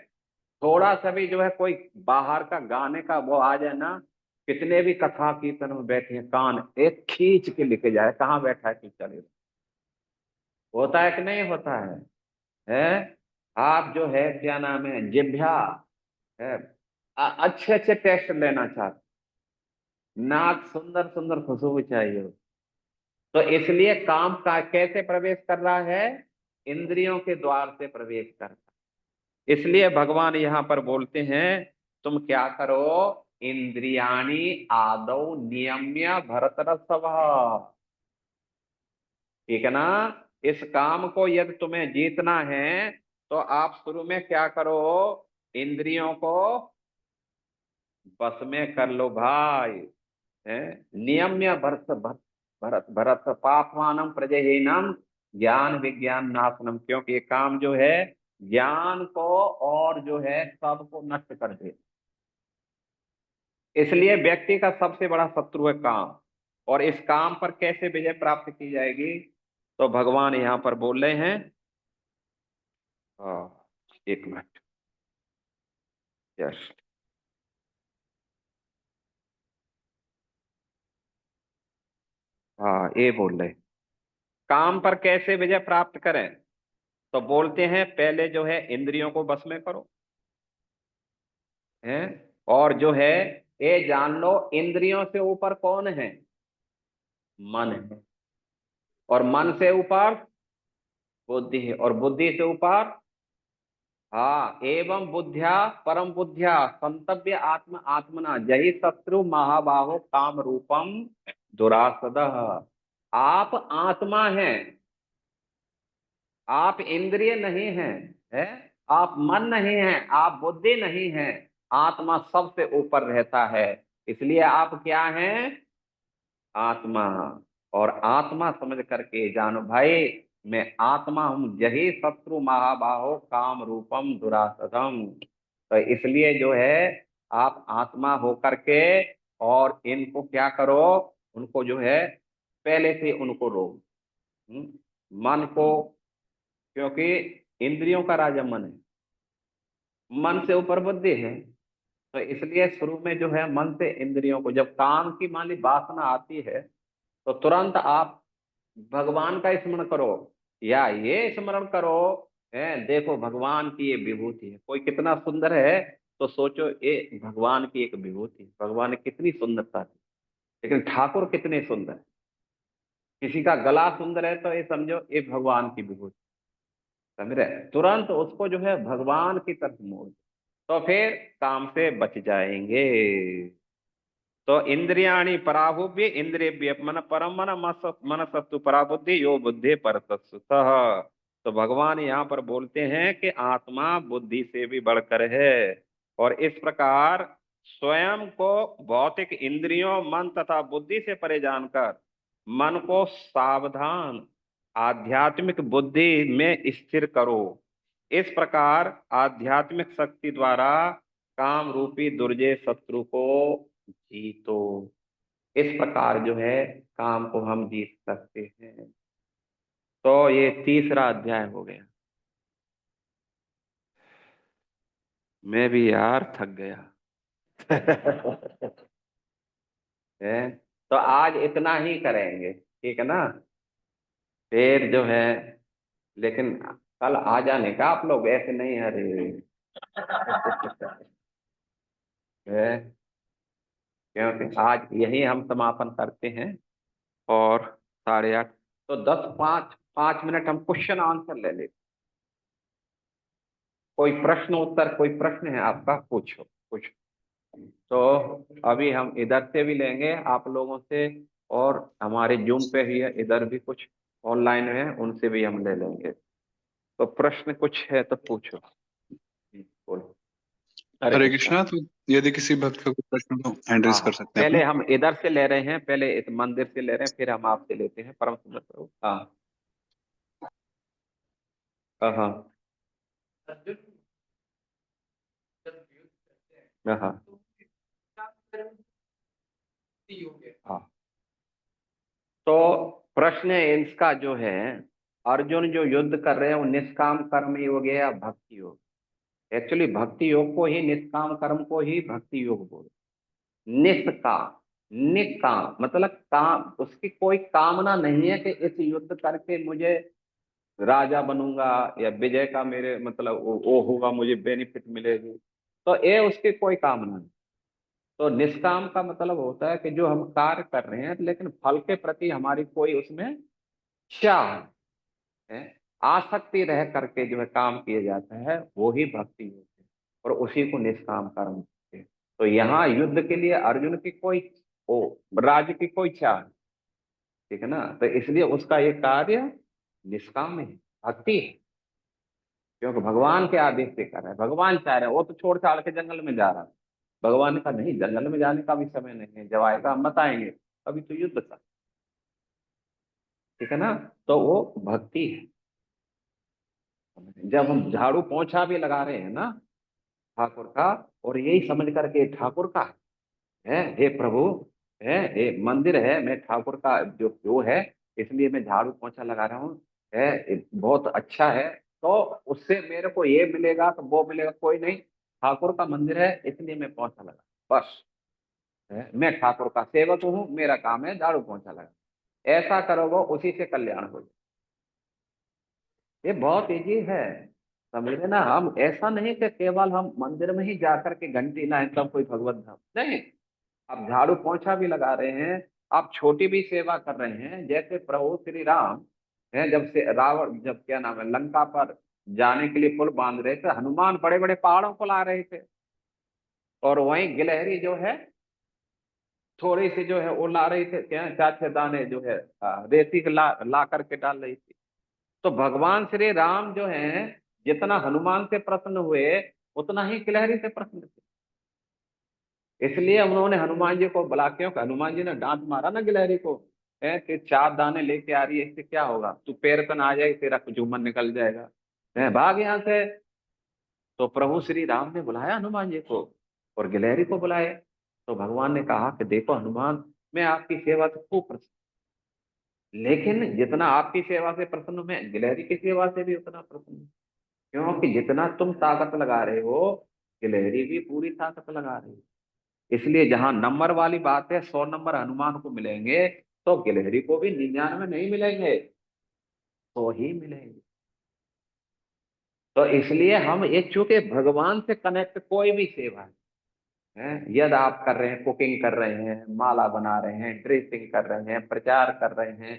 थोड़ा सा भी जो है कोई बाहर का गाने का वो आ जाए ना, कितने भी कथा कीर्तन में बैठे हैं, कान एक खींच के लेके जाए कहाँ बैठा है कि चले। होता है कि नहीं होता है? आप जो है क्या नाम है जिभ्या है, अच्छे अच्छे टेस्ट लेना चाहते, नाक सुंदर सुंदर खुशबू चाहिए, तो इसलिए काम का कैसे प्रवेश कर रहा है? इंद्रियों के द्वार से प्रवेश कर रहा है। इसलिए भगवान यहाँ पर बोलते हैं तुम क्या करो, इंद्रियाणी आदौ नियम्य भरतर्षभ। ठीक है ना? इस काम को यदि तुम्हें जीतना है तो आप शुरू में क्या करो, इंद्रियों को बस में कर लो भाई, है। नियम्य भरत भरत भरत भरत पापमानम प्रजहीनम ज्ञान विज्ञान नाशनम, क्योंकि ये काम जो है ज्ञान को और जो है सबको नष्ट कर दे। इसलिए व्यक्ति का सबसे बड़ा शत्रु है काम। और इस काम पर कैसे विजय प्राप्त की जाएगी, तो भगवान यहाँ पर बोल रहे हैं। हाँ, एक मिनट। यस। हाँ, ये बोल रहे हैं, काम पर कैसे विजय प्राप्त करें। तो बोलते हैं पहले जो है इंद्रियों को बस में करो, है। और जो है ये जान लो, इंद्रियों से ऊपर कौन है, मन है। और मन से ऊपर बुद्धि है, और बुद्धि से ऊपर, हाँ, एवं बुद्धिया परम बुद्धिया संतव्य आत्म आत्मना जहि शत्रु महाबाहो काम रूपम दुरासद। आप आत्मा हैं, आप इंद्रिय नहीं हैं, है। आप मन नहीं हैं, आप बुद्धि नहीं हैं। आत्मा सबसे ऊपर रहता है। इसलिए आप क्या हैं, आत्मा। और आत्मा समझ करके जानो भाई, मैं आत्मा हूं, यही शत्रु महाबाहो काम रूपम दुरासदम। तो इसलिए जो है आप आत्मा हो करके, और इनको क्या करो, उनको जो है पहले से उनको रोक, मन को, क्योंकि इंद्रियों का राजा मन है, मन से ऊपर बुद्धि है। तो इसलिए शुरू में जो है मन से इंद्रियों को, जब काम की मान ली वासना आती है, तो तुरंत आप भगवान का स्मरण करो, या ये स्मरण करो, है, देखो भगवान की ये विभूति है, कोई कितना सुंदर है, तो सोचो ये भगवान की एक विभूति है, भगवान ने कितनी सुंदरता थी। लेकिन ठाकुर कितने सुंदर है। किसी का गला सुंदर है तो ये समझो ये भगवान की विभूति, समझ रहे, तुरंत उसको जो है भगवान की तरफ मोड़ दो, तो फिर काम से बच जाएंगे। तो इंद्रियाणि पराभुव्य इंद्रिय मन परम मन मन सत्तु पराबुद्धि यो बुद्धि पर तो भगवान यहाँ पर बोलते हैं कि आत्मा बुद्धि से भी बढ़कर है। और इस प्रकार स्वयं को भौतिक इंद्रियों मन तथा बुद्धि से परे जानकर मन को सावधान आध्यात्मिक बुद्धि में स्थिर करो। इस प्रकार आध्यात्मिक शक्ति द्वारा काम रूपी दुर्जय शत्रु को जीतो। इस प्रकार जो है काम को हम जीत सकते हैं। तो ये तीसरा अध्याय हो गया। मैं भी यार थक गया। है? तो आज इतना ही करेंगे, ठीक है ना। फिर जो है, लेकिन कल आ जाने का आप लोग, ऐसे नहीं, अरे। है? क्योंकि आज यही हम समापन करते हैं। और 8:30, तो 5 मिनट हम क्वेश्चन आंसर ले लेते। कोई प्रश्न उत्तर, कोई प्रश्न है आपका, पूछो पूछो। तो अभी हम इधर से भी लेंगे आप लोगों से, और हमारे जूम पे ही है, इधर भी कुछ ऑनलाइन है, उनसे भी हम ले लेंगे। तो प्रश्न कुछ है तो पूछो। बोलो। हरे हरे कृष्णा। कृष्णा। तो यदि किसी भक्त का कोई प्रश्न हो तो हैंड हाँ रेज हाँ, कर सकते हैं पहले अपना। हम इधर से ले रहे हैं, पहले इस मंदिर से ले रहे हैं, फिर हम आपसे लेते हैं, परम सुंदर प्रभु। हाँ हाँ हाँ हाँ हाँ हाँ। तो प्रश्न है इसका जो है, अर्जुन जो युद्ध कर रहे हैं वो निष्काम कर्म योग है या भक्ति योग। एक्चुअली भक्ति योग को ही, निष्काम कर्म को ही भक्ति योग बोल। निष्काम, निष्काम मतलब काम, उसकी कोई कामना नहीं है कि इस युद्ध करके मुझे राजा बनूंगा, या विजय का मेरे मतलब वो होगा, मुझे बेनिफिट मिलेगी। तो ये उसकी कोई कामना नहीं। तो निष्काम का मतलब होता है कि जो हम कार्य कर रहे हैं लेकिन फल के प्रति हमारी कोई उसमें चाह है, आसक्ति रह करके जो है काम किया जाता है, वो ही भक्ति होती है। और उसी को निष्काम कर्म कहते हैं। तो यहाँ युद्ध के लिए अर्जुन की कोई ओ राज्य की कोई चाह नहीं, ठीक है ना। तो इसलिए उसका ये कार्य निष्काम है, भक्ति है। क्योंकि भगवान के आदेश से कर रहे हैं, भगवान चाह रहे हैं। वो तो छोड़ छाड़ के जंगल में जा रहा है, भगवान ने कहा नहीं, जंगल में जाने का भी समय नहीं है, जब आएगा हम बताएंगे, अभी तो युद्ध था। ठीक है ना। तो वो भक्ति है। जब हम झाड़ू पोंछा भी लगा रहे हैं ना ठाकुर का, और यही समझ करके ठाकुर का है, हे प्रभु, है हे मंदिर है, मैं ठाकुर का जो है, इसलिए मैं झाड़ू पोंछा लगा रहा हूँ, है ये बहुत अच्छा है, तो उससे मेरे को ये मिलेगा तो वो मिलेगा, कोई नहीं, ठाकुर का मंदिर है इसलिए मैं पोंछा लगा, बस। है मैं ठाकुर का सेवक हूँ, मेरा काम है झाड़ू पोंछा लगा। ऐसा करोगे उसी से कल्याण हो जाए। ये बहुत इजी है, समझे ना। हम ऐसा नहीं कि केवल हम मंदिर में ही जाकर के घंटी लाएं तब कोई भगवत धाम, नहीं। आप झाड़ू पोंछा भी लगा रहे हैं, आप छोटी भी सेवा कर रहे हैं, जैसे प्रभु श्री राम है, जब से रावण, जब क्या नाम है, लंका पर जाने के लिए पुल बांध रहे थे, हनुमान बड़े बड़े पहाड़ों को ला रहे थे, और वहीं गिलहरी जो है थोड़ी सी जो है वो ला रही थे, क्या 4-6 दाने जो है रेती के ला करके डाल रही थी। तो भगवान श्री राम जो है, जितना हनुमान से प्रसन्न हुए उतना ही गिलहरी से प्रसन्न थे। इसलिए उन्होंने हनुमान जी को बुला, क्योंकि हनुमान जी ने डांट मारा ना गिलहरी को, है कि 4 दाने लेके आ रही है, इससे क्या होगा, तू पैर पे ना आ जाएगी, तेरा जुम्मन निकल जाएगा, है भाग यहाँ से। तो प्रभु श्री राम ने बुलाया हनुमान जी को और गिलहरी को बुलाए। तो भगवान ने कहा कि देखो हनुमान, मैं आपकी सेवा से खूब प्रसन्न, लेकिन जितना आपकी सेवा से प्रसन्न हूं, मैं गिलहरी की सेवा से भी उतना प्रसन्न हूं। क्योंकि जितना तुम ताकत लगा रहे हो, गिलहरी भी पूरी ताकत लगा रही है। इसलिए जहां नंबर वाली बात है, 100 नंबर हनुमान को मिलेंगे, तो गिलहरी को भी 99 नहीं मिलेंगे, 100 ही मिलेंगे। तो इसलिए हम एक, चूंकि भगवान से कनेक्ट कोई भी सेवा है, यदि आप कर रहे हैं, कुकिंग कर रहे हैं, माला बना रहे हैं, ड्रेसिंग कर रहे हैं, प्रचार कर रहे हैं,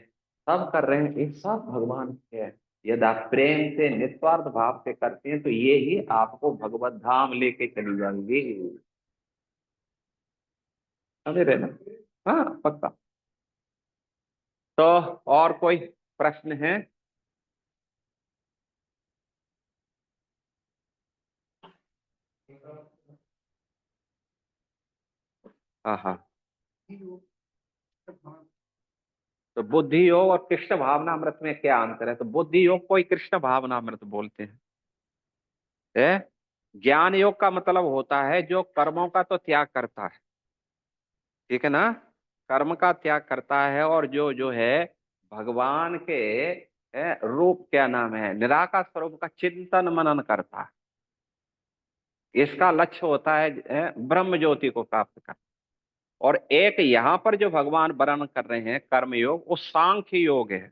सब कर रहे हैं, ये सब भगवान की है। यदि आप प्रेम से निस्वार्थ भाव से करते हैं तो ये ही आपको भगवत धाम लेके चली जाएंगी। समझ रहे ना। हाँ पक्का। तो और कोई प्रश्न है। हाँ हाँ। तो बुद्धि योग और कृष्ण भावनामृत में क्या अंतर है? तो बुद्धि योग को ही कृष्ण भावनामृत बोलते हैं। है? ज्ञान योग का मतलब होता है जो कर्मों का तो त्याग करता है, ठीक है ना, कर्म का त्याग करता है, और जो जो है भगवान के रूप, क्या नाम है, निराकार स्वरूप का चिंतन मनन करता है। इसका लक्ष्य होता है ब्रह्म ज्योति को प्राप्त करना। और एक यहाँ पर जो भगवान वर्णन कर रहे हैं कर्म योग, वो सांख्य योग है।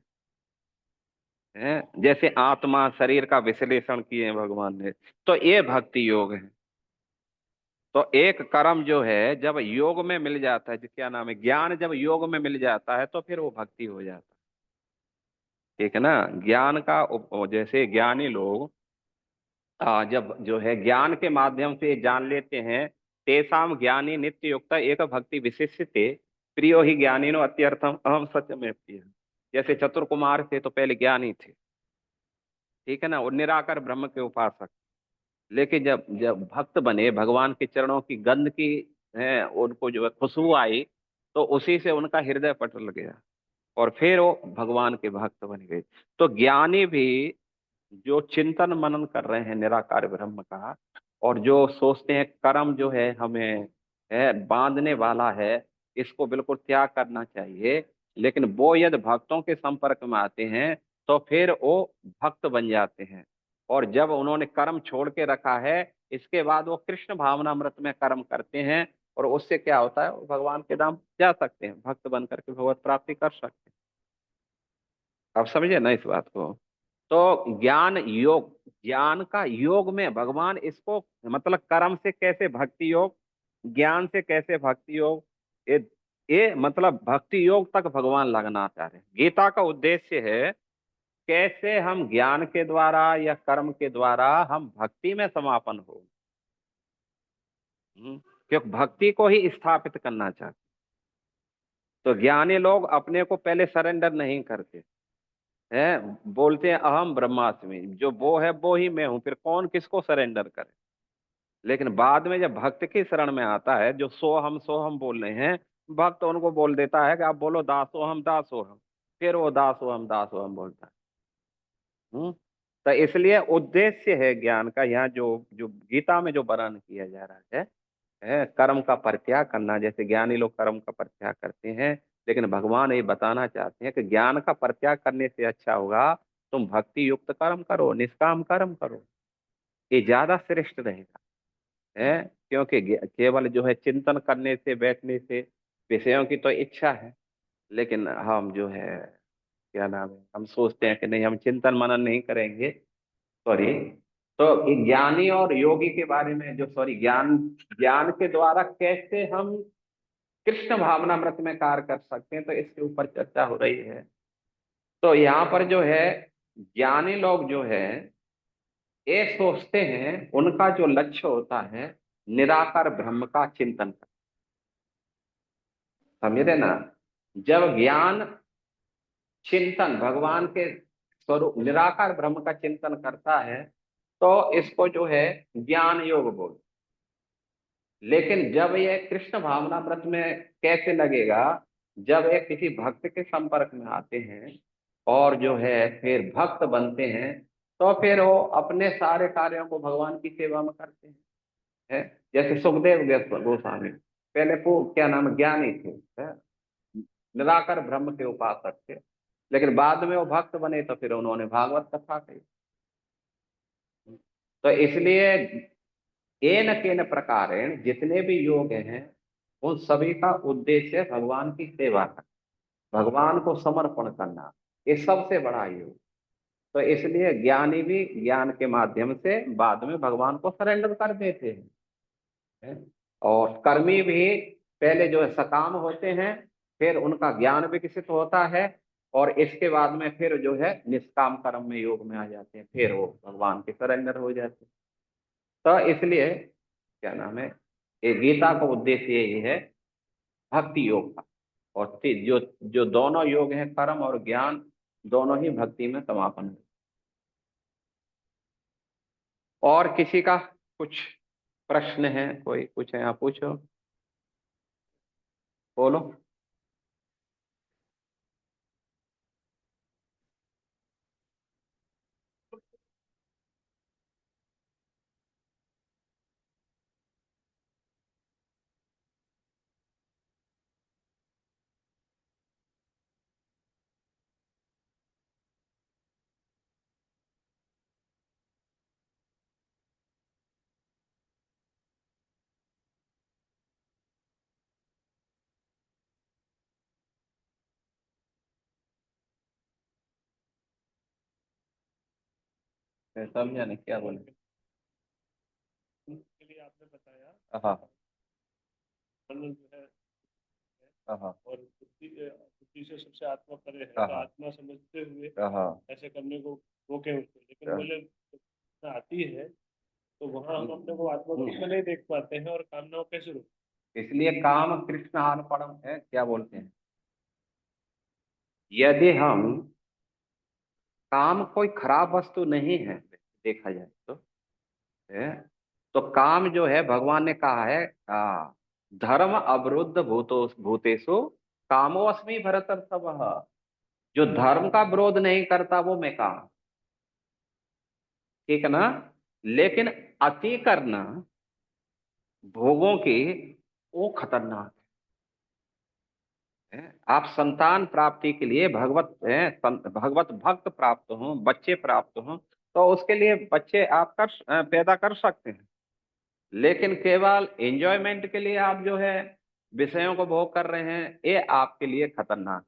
जैसे आत्मा शरीर का विश्लेषण किए हैं भगवान ने, तो ये भक्ति योग है। तो एक कर्म जो है जब योग में मिल जाता है, जो क्या नाम है, ज्ञान जब योग में मिल जाता है तो फिर वो भक्ति हो जाता है। ठीक है ना। ज्ञान का जैसे ज्ञानी लोग जब जो है ज्ञान के माध्यम से जान लेते हैं, तेसाम ज्ञानी नित्य युक्त एक भक्ति विशिष्यते, प्रियो ही ज्ञानी नो अत्यर्थम अहम सत्यमेव प्रिय। जैसे चतुर कुमार थे तो पहले ज्ञानी थे, ठीक है ना, और निराकार ब्रह्म के उपासक। लेकिन जब जब भक्त बने, भगवान के चरणों की गंध की है उनको जो है खुशबू आई, तो उसी से उनका हृदय पटल गया, और फिर वो भगवान के भक्त बन गए। तो ज्ञानी भी जो चिंतन मनन कर रहे हैं निराकार ब्रह्म का, और जो सोचते हैं कर्म जो है हमें है बांधने वाला है, इसको बिल्कुल त्याग करना चाहिए, लेकिन वो यदि भक्तों के संपर्क में आते हैं तो फिर वो भक्त बन जाते हैं। और जब उन्होंने कर्म छोड़ के रखा है, इसके बाद वो कृष्ण भावनामृत में कर्म करते हैं, और उससे क्या होता है, वो भगवान के धाम जा सकते हैं, भक्त बन करके भगवत प्राप्ति कर सकते हैं। आप समझे ना इस बात को। तो ज्ञान योग, ज्ञान का योग में भगवान इसको, मतलब कर्म से कैसे भक्ति योग, ज्ञान से कैसे भक्ति योग, ये ये मतलब भक्ति योग तक भगवान लगना चाह रहे हैं। गीता का उद्देश्य है कैसे हम ज्ञान के द्वारा या कर्म के द्वारा हम भक्ति में समापन हो। क्योंकि भक्ति को ही स्थापित करना चाहते। तो ज्ञानी लोग अपने को पहले सरेंडर नहीं करते, है, बोलते हैं अहम ब्रह्मास्मि, जो वो है वो ही मैं हूं, फिर कौन किसको सरेंडर करे। लेकिन बाद में जब भक्त की शरण में आता है, जो सो हम बोल रहे हैं, भक्त उनको बोल देता है कि आप बोलो दासोहम दासोहम, फिर वो दासोहम बोलता है। तो इसलिए उद्देश्य है ज्ञान का, यहाँ जो जो गीता में जो वर्णन किया जा रहा है कर्म का परित्याग करना। जैसे ज्ञानी लोग कर्म का परित्याग करते हैं, लेकिन भगवान ये बताना चाहते हैं कि ज्ञान का परित्याग करने से अच्छा होगा तुम भक्ति युक्त कर्म करो, निष्काम कर्म करो, ये ज्यादा श्रेष्ठ रहेगा। है, क्योंकि केवल जो है चिंतन करने से, बैठने से विषयों की तो इच्छा है, लेकिन हम जो है, क्या नाम है, हम सोचते हैं कि नहीं हम चिंतन मनन नहीं करेंगे। सॉरी। तो ये ज्ञानी और योगी के बारे में जो, सॉरी, ज्ञान ज्ञान के द्वारा कैसे हम कृष्ण भावनामृत में कार्य कर सकते हैं, तो इसके ऊपर चर्चा हो रही है। तो यहाँ पर जो है ज्ञानी लोग जो है ये सोचते हैं, उनका जो लक्ष्य होता है निराकार ब्रह्म का चिंतन करना। समझे ना? जब ज्ञान चिंतन भगवान के स्वरूप निराकार ब्रह्म का चिंतन करता है, तो इसको जो है ज्ञान योग बोल। लेकिन जब ये कृष्ण भावनामृत में कैसे लगेगा, जब ये किसी भक्त के संपर्क में आते हैं और जो है फिर भक्त बनते हैं, तो फिर वो अपने सारे कार्यों को भगवान की सेवा में करते हैं। है, जैसे सुखदेव गोस्वामी पहले वो क्या नाम है, ज्ञानी थे, है, निराकार ब्रह्म के उपासक थे, लेकिन बाद में वो भक्त बने तो फिर उन्होंने भागवत कथा कही। तो इसलिए एन केन प्रकारेण जितने भी योग हैं उन सभी का उद्देश्य भगवान की सेवा करना, भगवान को समर्पण करना, ये सबसे बड़ा योग। तो इसलिए ज्ञानी भी ज्ञान के माध्यम से बाद में भगवान को सरेंडर कर देते हैं। और कर्मी भी पहले जो है सकाम होते हैं, फिर उनका ज्ञान विकसित होता है, और इसके बाद में फिर जो है निष्काम कर्म में योग में आ जाते हैं, फिर वो भगवान के सरेंडर हो जाते हैं। तो इसलिए क्या नाम है, ये गीता का उद्देश्य यही है, भक्ति योग का। और फिर जो जो दोनों योग हैं, कर्म और ज्ञान, दोनों ही भक्ति में समापन है। और किसी का कुछ प्रश्न है? कोई कुछ है, आप पूछो, बोलो। मैं समझा नहीं क्या बोले। के लिए आपने बताया हाँ मन जो है हाँ और बुद्धि से सबसे आत्मा परे है, हाँ तो आत्मा समझते हुए हाँ ऐसे करने को रोके उसको, लेकिन बोले जब आती है तो वहाँ हम अपने को आत्मा को उसमें नहीं देख पाते हैं, और कामनाओं कैसे रोके। इसलिए काम कृष्ण अर्पणम है, क्या बोलते हैं, यदि हम, काम कोई खराब वस्तु नहीं है देखा जाए तो, है, तो काम जो है भगवान ने कहा है, धर्म अवरुद्ध भूतेषु कामोऽस्मि भरतर्षभ। जो धर्म का विरोध नहीं करता वो मैं काम, ठीक है ना? लेकिन अति करना भोगों की, वो खतरनाक है। आप संतान प्राप्ति के लिए भगवत भगवत भक्त प्राप्त हो, बच्चे प्राप्त हो, तो उसके लिए बच्चे आप पैदा कर सकते हैं, लेकिन केवल एंजॉयमेंट के लिए आप जो है विषयों को भोग कर रहे हैं, ये आपके लिए खतरनाक,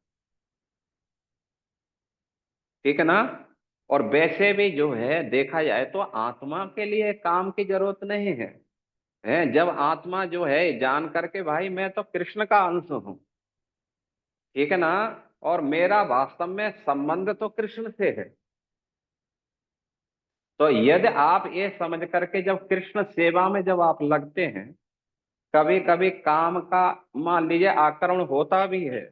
ठीक है ना? और वैसे भी जो है देखा जाए तो आत्मा के लिए काम की जरूरत नहीं है। जब आत्मा जो है जान करके भाई मैं तो कृष्ण का अंश हूं, ठीक है ना, और मेरा वास्तव में संबंध तो कृष्ण से है, तो यदि आप ये समझ करके जब कृष्ण सेवा में जब आप लगते हैं, कभी कभी काम का मान लीजिए आक्रमण होता भी है,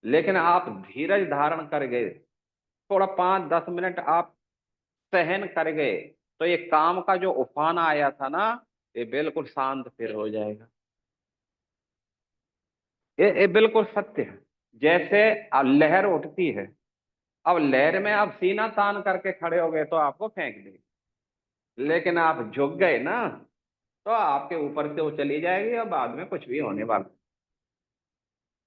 लेकिन आप धीरज धारण कर गए, थोड़ा 5-10 मिनट आप सहन कर गए तो ये काम का जो उफान आया था ना, ये बिल्कुल शांत फिर हो जाएगा। ये बिल्कुल सत्य है। जैसे लहर उठती है, अब लहर में आप सीना तान करके खड़े हो गए तो आपको फेंक देगी, लेकिन आप झुक गए ना तो आपके ऊपर से वो चली जाएगी और बाद में कुछ भी होने वाला।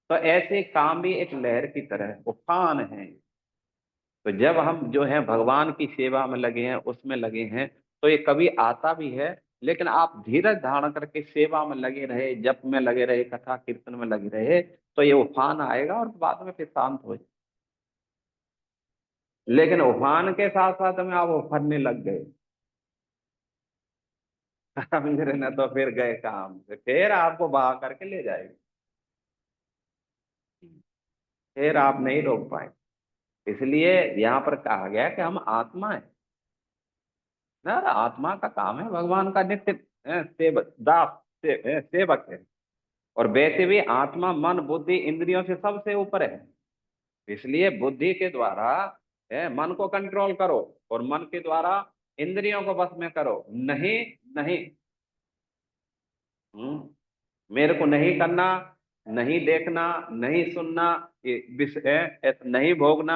तो ऐसे काम भी एक लहर की तरह है, उफान है। तो जब हम जो है भगवान की सेवा में लगे हैं, उसमें लगे हैं, तो ये कभी आता भी है, लेकिन आप धीरज धारण करके सेवा में लगे रहे, जप में लगे रहे, कथा कीर्तन में लगे रहे, तो ये उफान आएगा और बाद में फिर शांत हो जाए। लेकिन उफान के साथ साथ में आप उफरने लग गए समझ रहे ना, तो फिर गए काम से, फिर आपको बहा करके ले जाएगा, फिर आप नहीं रोक पाए। इसलिए यहाँ पर कहा गया कि हम आत्मा है ना, आत्मा का काम है भगवान का नित्य सेवक, दास सेवक है। और वैसे भी आत्मा मन बुद्धि इंद्रियों से सबसे ऊपर है। इसलिए बुद्धि के द्वारा मन को कंट्रोल करो और मन के द्वारा इंद्रियों को बस में करो। नहीं, नहीं, मेरे को नहीं करना, नहीं देखना, नहीं सुनना, ये विषय नहीं भोगना,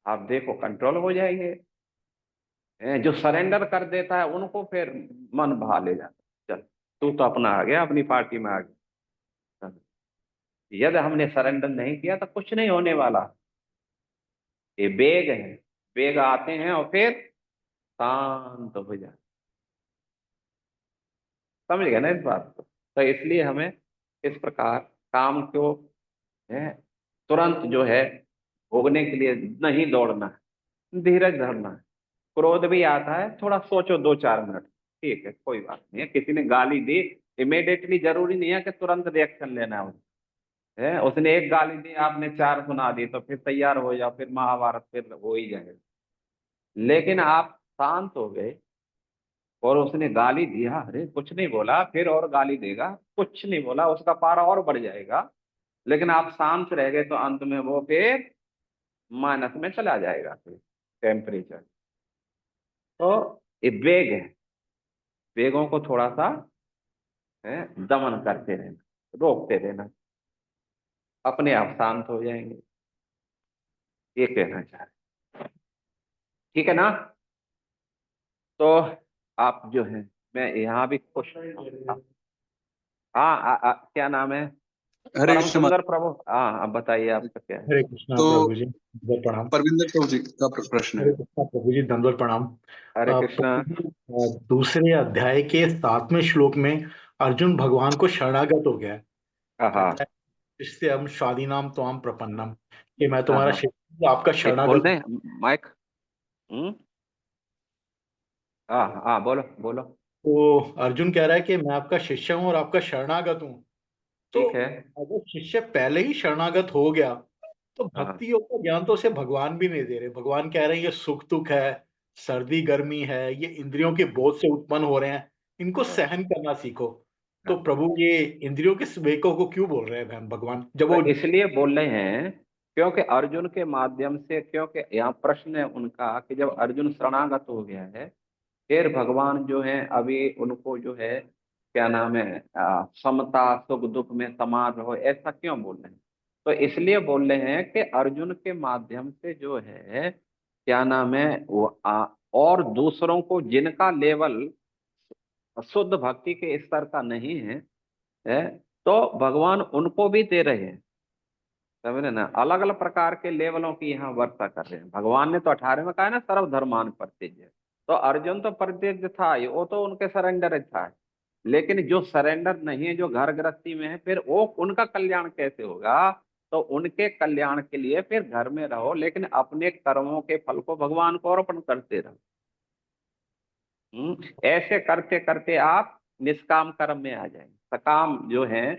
आप देखो कंट्रोल हो जाएंगे। जो सरेंडर कर देता है उनको फिर मन बहा ले जाता है, चल तू तो अपना आ गया, अपनी पार्टी में आ गया। यदि हमने सरेंडर नहीं किया तो कुछ नहीं होने वाला। ये वेग है, वेग आते हैं और फिर शांत हो जाए। समझ गए ना इस बात को? तो इसलिए हमें इस प्रकार काम को है तुरंत जो है भोगने के लिए नहीं दौड़ना है, धीरज धरना है। क्रोध भी आता है, थोड़ा सोचो 2-4 मिनट, ठीक है कोई बात नहीं है। किसी ने गाली दी, इमीडिएटली जरूरी नहीं है कि तुरंत रिएक्शन लेना है। उसने एक गाली दी, आपने 4 सुना दी, तो फिर तैयार हो जाओ, फिर महाभारत फिर हो ही जाएगा। लेकिन आप शांत हो गए और उसने गाली दिया, अरे कुछ नहीं बोला, फिर और गाली देगा, कुछ नहीं बोला, उसका पारा और बढ़ जाएगा, लेकिन आप शांत रह गए तो अंत में वो फिर माइनस में चला जाएगा फिर टेम्परेचर। तो ये वेग है, वेगों को थोड़ा सा दमन करते रहना, रोकते रहना, अपने आप शांत हो जाएंगे, ये कहना चाह रहे। ठीक है ना? तो आप जो है, मैं यहाँ भी खुश। हाँ, क्या नाम है? हरे परम कृष्ण सुंदर प्रभु। हाँ, अब बताइए आपका क्या है? हरे कृष्णा तो प्रभु जी, दंडवत प्रणाम। परविंदर प्रभु जी का प्रश्न हरे है। कृष्णा प्रभु जी, दंडवत प्रणाम। हरे कृष्णा। प्रभु जी, दूसरे अध्याय के 7वें श्लोक में अर्जुन भगवान को शरणागत हो गया है। हाँ, कहता है, इससे हम स्वाधीनाम त्वाम प्रपन्नम, कि मैं हाँ, तुम्हारा हाँ, शिष्य हूं, आपका एक बोल शरणागत रहे हूं। माइक। हाँ, हाँ, बोलो बोलो। तो अर्जुन कह रहा है कि मैं आपका शिष्य हूं और आपका शरणागत हूं। तो ठीक है। अगर शिष्य पहले ही शरणागत हो गया तो हाँ, भक्ति योग का ज्ञान तो उसे भगवान भी नहीं दे रहे। भगवान कह रहे हैं ये सुख दुख है, सर्दी गर्मी है, ये इंद्रियों के बोझ से उत्पन्न हो रहे हैं, इनको हाँ, सहन करना सीखो। तो हाँ। प्रभु ये इंद्रियों के विवेकों को क्यों बोल रहे हैं भगवान, जब तो वो इसलिए बोल रहे हैं क्योंकि अर्जुन के माध्यम से, क्योंकि यहाँ प्रश्न है उनका कि जब अर्जुन शरणागत हो गया है, फिर भगवान जो है अभी उनको जो है क्या नाम है, समता सुख दुख में समान रहो, ऐसा क्यों बोल रहे हैं? तो इसलिए बोल रहे हैं कि अर्जुन के माध्यम से जो है क्या नाम है वो और दूसरों को जिनका लेवल शुद्ध भक्ति के स्तर का नहीं है, तो भगवान उनको भी दे रहे हैं। समझ रहे ना, अलग अलग प्रकार के लेवलों की यहाँ वर्षा कर रहे हैं। भगवान ने तो 18 में कहा है ना, सर्वधर्मान परित्यज्य। तो अर्जुन तो परित्यज्य था ही, वो तो उनके सरेंडर था। लेकिन जो सरेंडर नहीं है, जो घर गृहस्थी में है, फिर वो उनका कल्याण कैसे होगा? तो उनके कल्याण के लिए फिर घर में रहो, लेकिन अपने कर्मों के फल को भगवान को अर्पण करते रहो। ऐसे करते करते आप निष्काम कर्म में आ जाएंगे। सकाम जो है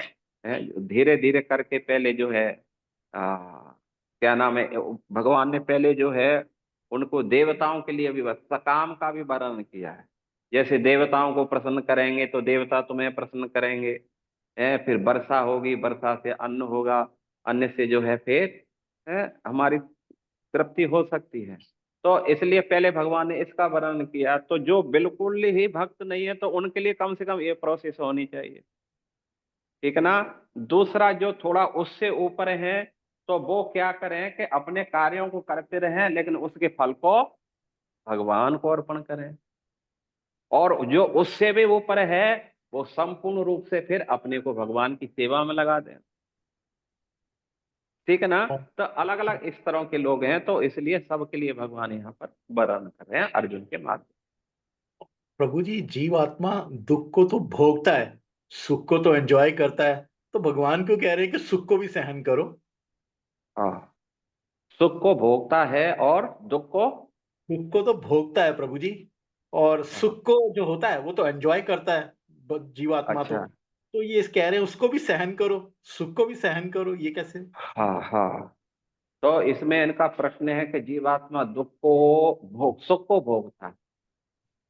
धीरे धीरे करके पहले जो है क्या नाम है, भगवान ने पहले जो है उनको देवताओं के लिए भी बस सकाम का भी वर्णन किया है। जैसे देवताओं को प्रसन्न करेंगे तो देवता तुम्हें प्रसन्न करेंगे, फिर वर्षा होगी, वर्षा से अन्न होगा, अन्न से जो है फिर हमारी तृप्ति हो सकती है। तो इसलिए पहले भगवान ने इसका वर्णन किया। तो जो बिल्कुल ही भक्त नहीं है तो उनके लिए कम से कम ये प्रोसेस होनी चाहिए, ठीक है ना। दूसरा जो थोड़ा उससे ऊपर है तो वो क्या करें कि अपने कार्यों को करते रहें लेकिन उसके फल को भगवान को अर्पण करें। और जो उससे भी ऊपर है वो संपूर्ण रूप से फिर अपने को भगवान की सेवा में लगा दें, ठीक है ना। तो अलग अलग इस तरह के लोग हैं, तो इसलिए सबके लिए भगवान यहाँ पर वर्णन कर रहे हैं अर्जुन के माध्यम। प्रभु जी, जीवात्मा दुख को तो भोगता है, सुख को तो एंजॉय करता है, तो भगवान क्यों कह रहे हैं कि सुख को भी सहन करो? हाँ, सुख को भोगता है और दुख को, सुख को तो भोगता है प्रभु जी, और हाँ, सुख को जो होता है वो तो एंजॉय करता है जीवात्मा। अच्छा, तो ये इस कह रहे हैं उसको भी सहन करो, सुख को भी सहन करो, ये कैसे? हाँ हाँ। तो इसमें इनका प्रश्न है कि जीवात्मा दुख को सुख को भोगता है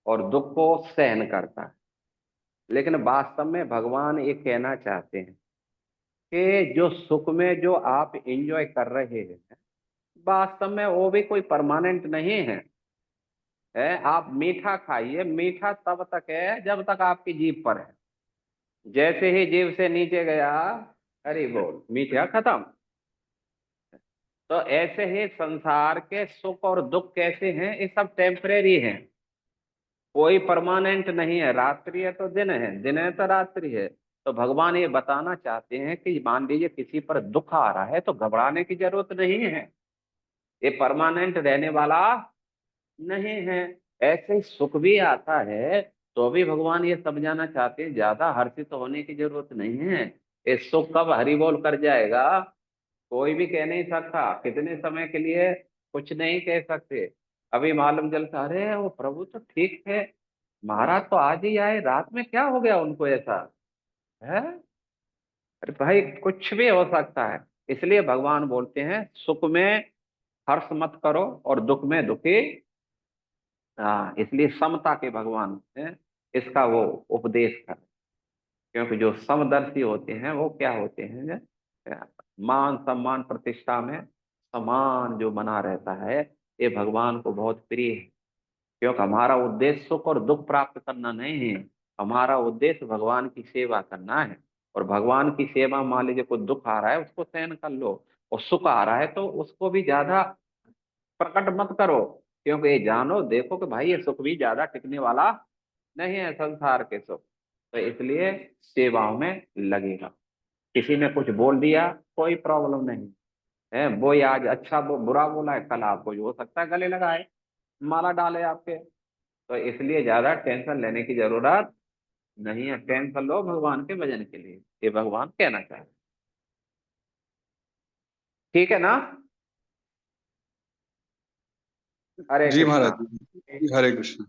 और दुख को सहन करता है, लेकिन वास्तव में भगवान ये कहना चाहते हैं कि जो सुख में जो आप एंजॉय कर रहे हैं वास्तव में वो भी कोई परमानेंट नहीं है। आप मीठा खाइए, मीठा तब तक है जब तक आपकी जीभ पर है। जैसे ही जीभ से नीचे गया, हरि बोल, मीठा खत्म। तो ऐसे ही संसार के सुख और दुख कैसे हैं, ये सब टेम्परेरी हैं, कोई परमानेंट नहीं है। रात्रि है तो दिन है, दिन है तो रात्रि है। तो भगवान ये बताना चाहते हैं कि मान लीजिए किसी पर दुख आ रहा है तो घबराने की जरूरत नहीं है, ये परमानेंट रहने वाला नहीं है। ऐसे ही सुख भी आता है तो भी भगवान ये समझाना चाहते हैं ज्यादा हर्षित होने की जरूरत नहीं है। ये सुख कब हरि बोल कर जाएगा कोई भी कह नहीं सकता, कितने समय के लिए कुछ नहीं कह सकते। अभी मालूम चलता, अरे वो प्रभु तो ठीक है, महाराज तो आज ही आए, रात में क्या हो गया उनको ऐसा है। अरे भाई कुछ भी हो सकता है। इसलिए भगवान बोलते हैं सुख में हर्ष मत करो और दुख में दुखी। हाँ, इसलिए समता के भगवान हैं इसका वो उपदेश कर, क्योंकि जो समदर्शी होते हैं वो क्या होते हैं, मान सम्मान प्रतिष्ठा में समान जो बना रहता है, ये भगवान को बहुत प्रिय है। क्योंकि हमारा उद्देश्य सुख और दुख प्राप्त करना नहीं है, हमारा उद्देश्य भगवान की सेवा करना है। और भगवान की सेवा, मान लीजिए कोई दुख आ रहा है उसको सहन कर लो, और सुख आ रहा है तो उसको भी ज्यादा प्रकट मत करो, क्योंकि ये जानो देखो कि भाई ये सुख भी ज्यादा टिकने वाला नहीं है संसार के सुख। तो इसलिए सेवाओं में लगेगा। किसी ने कुछ बोल दिया कोई प्रॉब्लम नहीं है, वो आज अच्छा बुरा बोला है, कल आपको हो सकता है गले लगाए, माला डाले आपके। तो इसलिए ज्यादा टेंशन लेने की जरूरत नहीं है, टेंशन लो भगवान के भजन के लिए, ये भगवान कहना चाहते हैं। ठीक है ना। हरे जी कृष्णा। महाराज जी, हरे कृष्ण।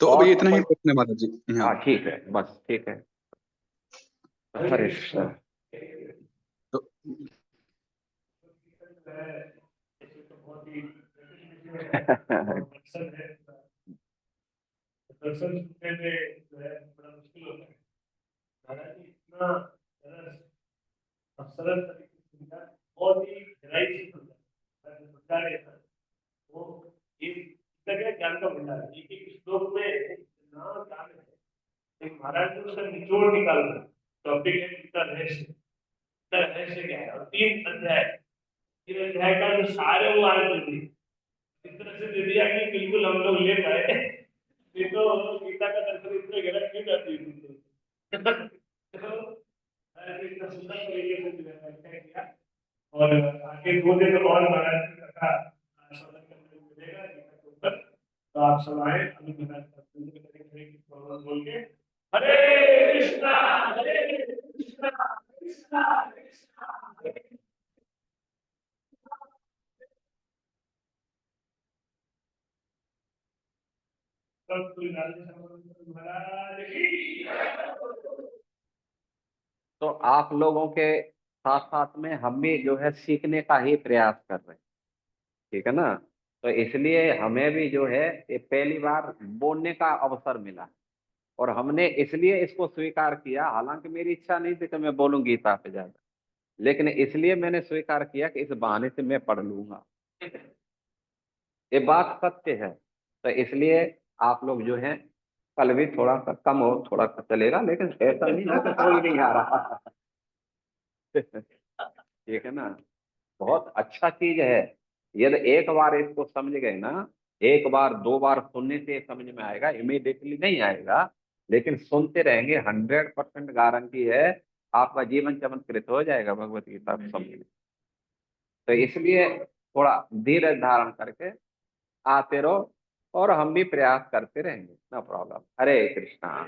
तो और अभी तो इतना ही कोई, प्रश्न है महाराज जी। हाँ, हाँ ठीक है, बस ठीक है। हरे कृष्णा। तो दर्शन है, दर्शन सुनने में जो है बड़ा मुश्किल होता है। हालांकि इतना सरल तरीके से समझा, बहुत ही गहराई से समझा है वो एक जगह ज्ञान का भंडार है। एक एक श्लोक में इतना ज्ञान है, एक महाराज ने उसका निचोड़ निकालना, टॉपिक है इसका रहस्य, इसका रहस्य क्या है, और 3 अध्याय का जो सारे वो आने दे दिए, इस तरह से दे दिया कि बिल्कुल हम लोग ले पाए। नहीं तो गीता का दर्शन इतने गलत क्यों जाती है। तो इतना सुंदर तरीके से व्याख्या किया। और आगे 2 दिन और महाराज की कथा श्रवण करने को मिलेगा गीता के ऊपर। तो आप सब आए, अभी महाराज का बोल के हरे कृष्णा हरे कृष्णा कृष्णा कृष्णा हरे महाराज की। तो आप लोगों के साथ साथ में हम भी जो है सीखने का ही प्रयास कर रहे हैं, ठीक है ना। तो इसलिए हमें भी जो है ये पहली बार बोलने का अवसर मिला, और हमने इसलिए इसको स्वीकार किया। हालांकि मेरी इच्छा नहीं थी कि मैं बोलूं गीता पे ज्यादा, लेकिन इसलिए मैंने स्वीकार किया कि इस बहाने से मैं पढ़ लूंगा। ये बात सत्य है। तो इसलिए आप लोग जो हैं कल भी थोड़ा सा कम हो, थोड़ा सा चलेगा, लेकिन ऐसा नहीं है कि कोई नहीं आ रहा। ठीक है ना, बहुत अच्छा चीज है। यदि एक बार इसको समझ गए ना, एक बार दो बार सुनने से समझ में आएगा, इमीडिएटली नहीं आएगा, लेकिन सुनते रहेंगे, 100% गारंटी है आपका जीवन चमत्कृत हो जाएगा भगवत गीता को समझ में। तो इसलिए थोड़ा धीरज धारण करके आते रहो, और हम भी प्रयास करते रहेंगे, नो प्रॉब्लम। हरे कृष्णा।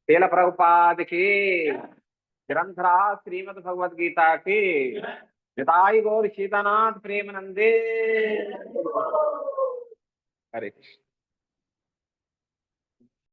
तेल प्रभुपाद की, ग्रंथराज श्रीमद् भगवत गीता की, निताई गौर सीतानाथ प्रेमानंदे। हरे कृष्ण।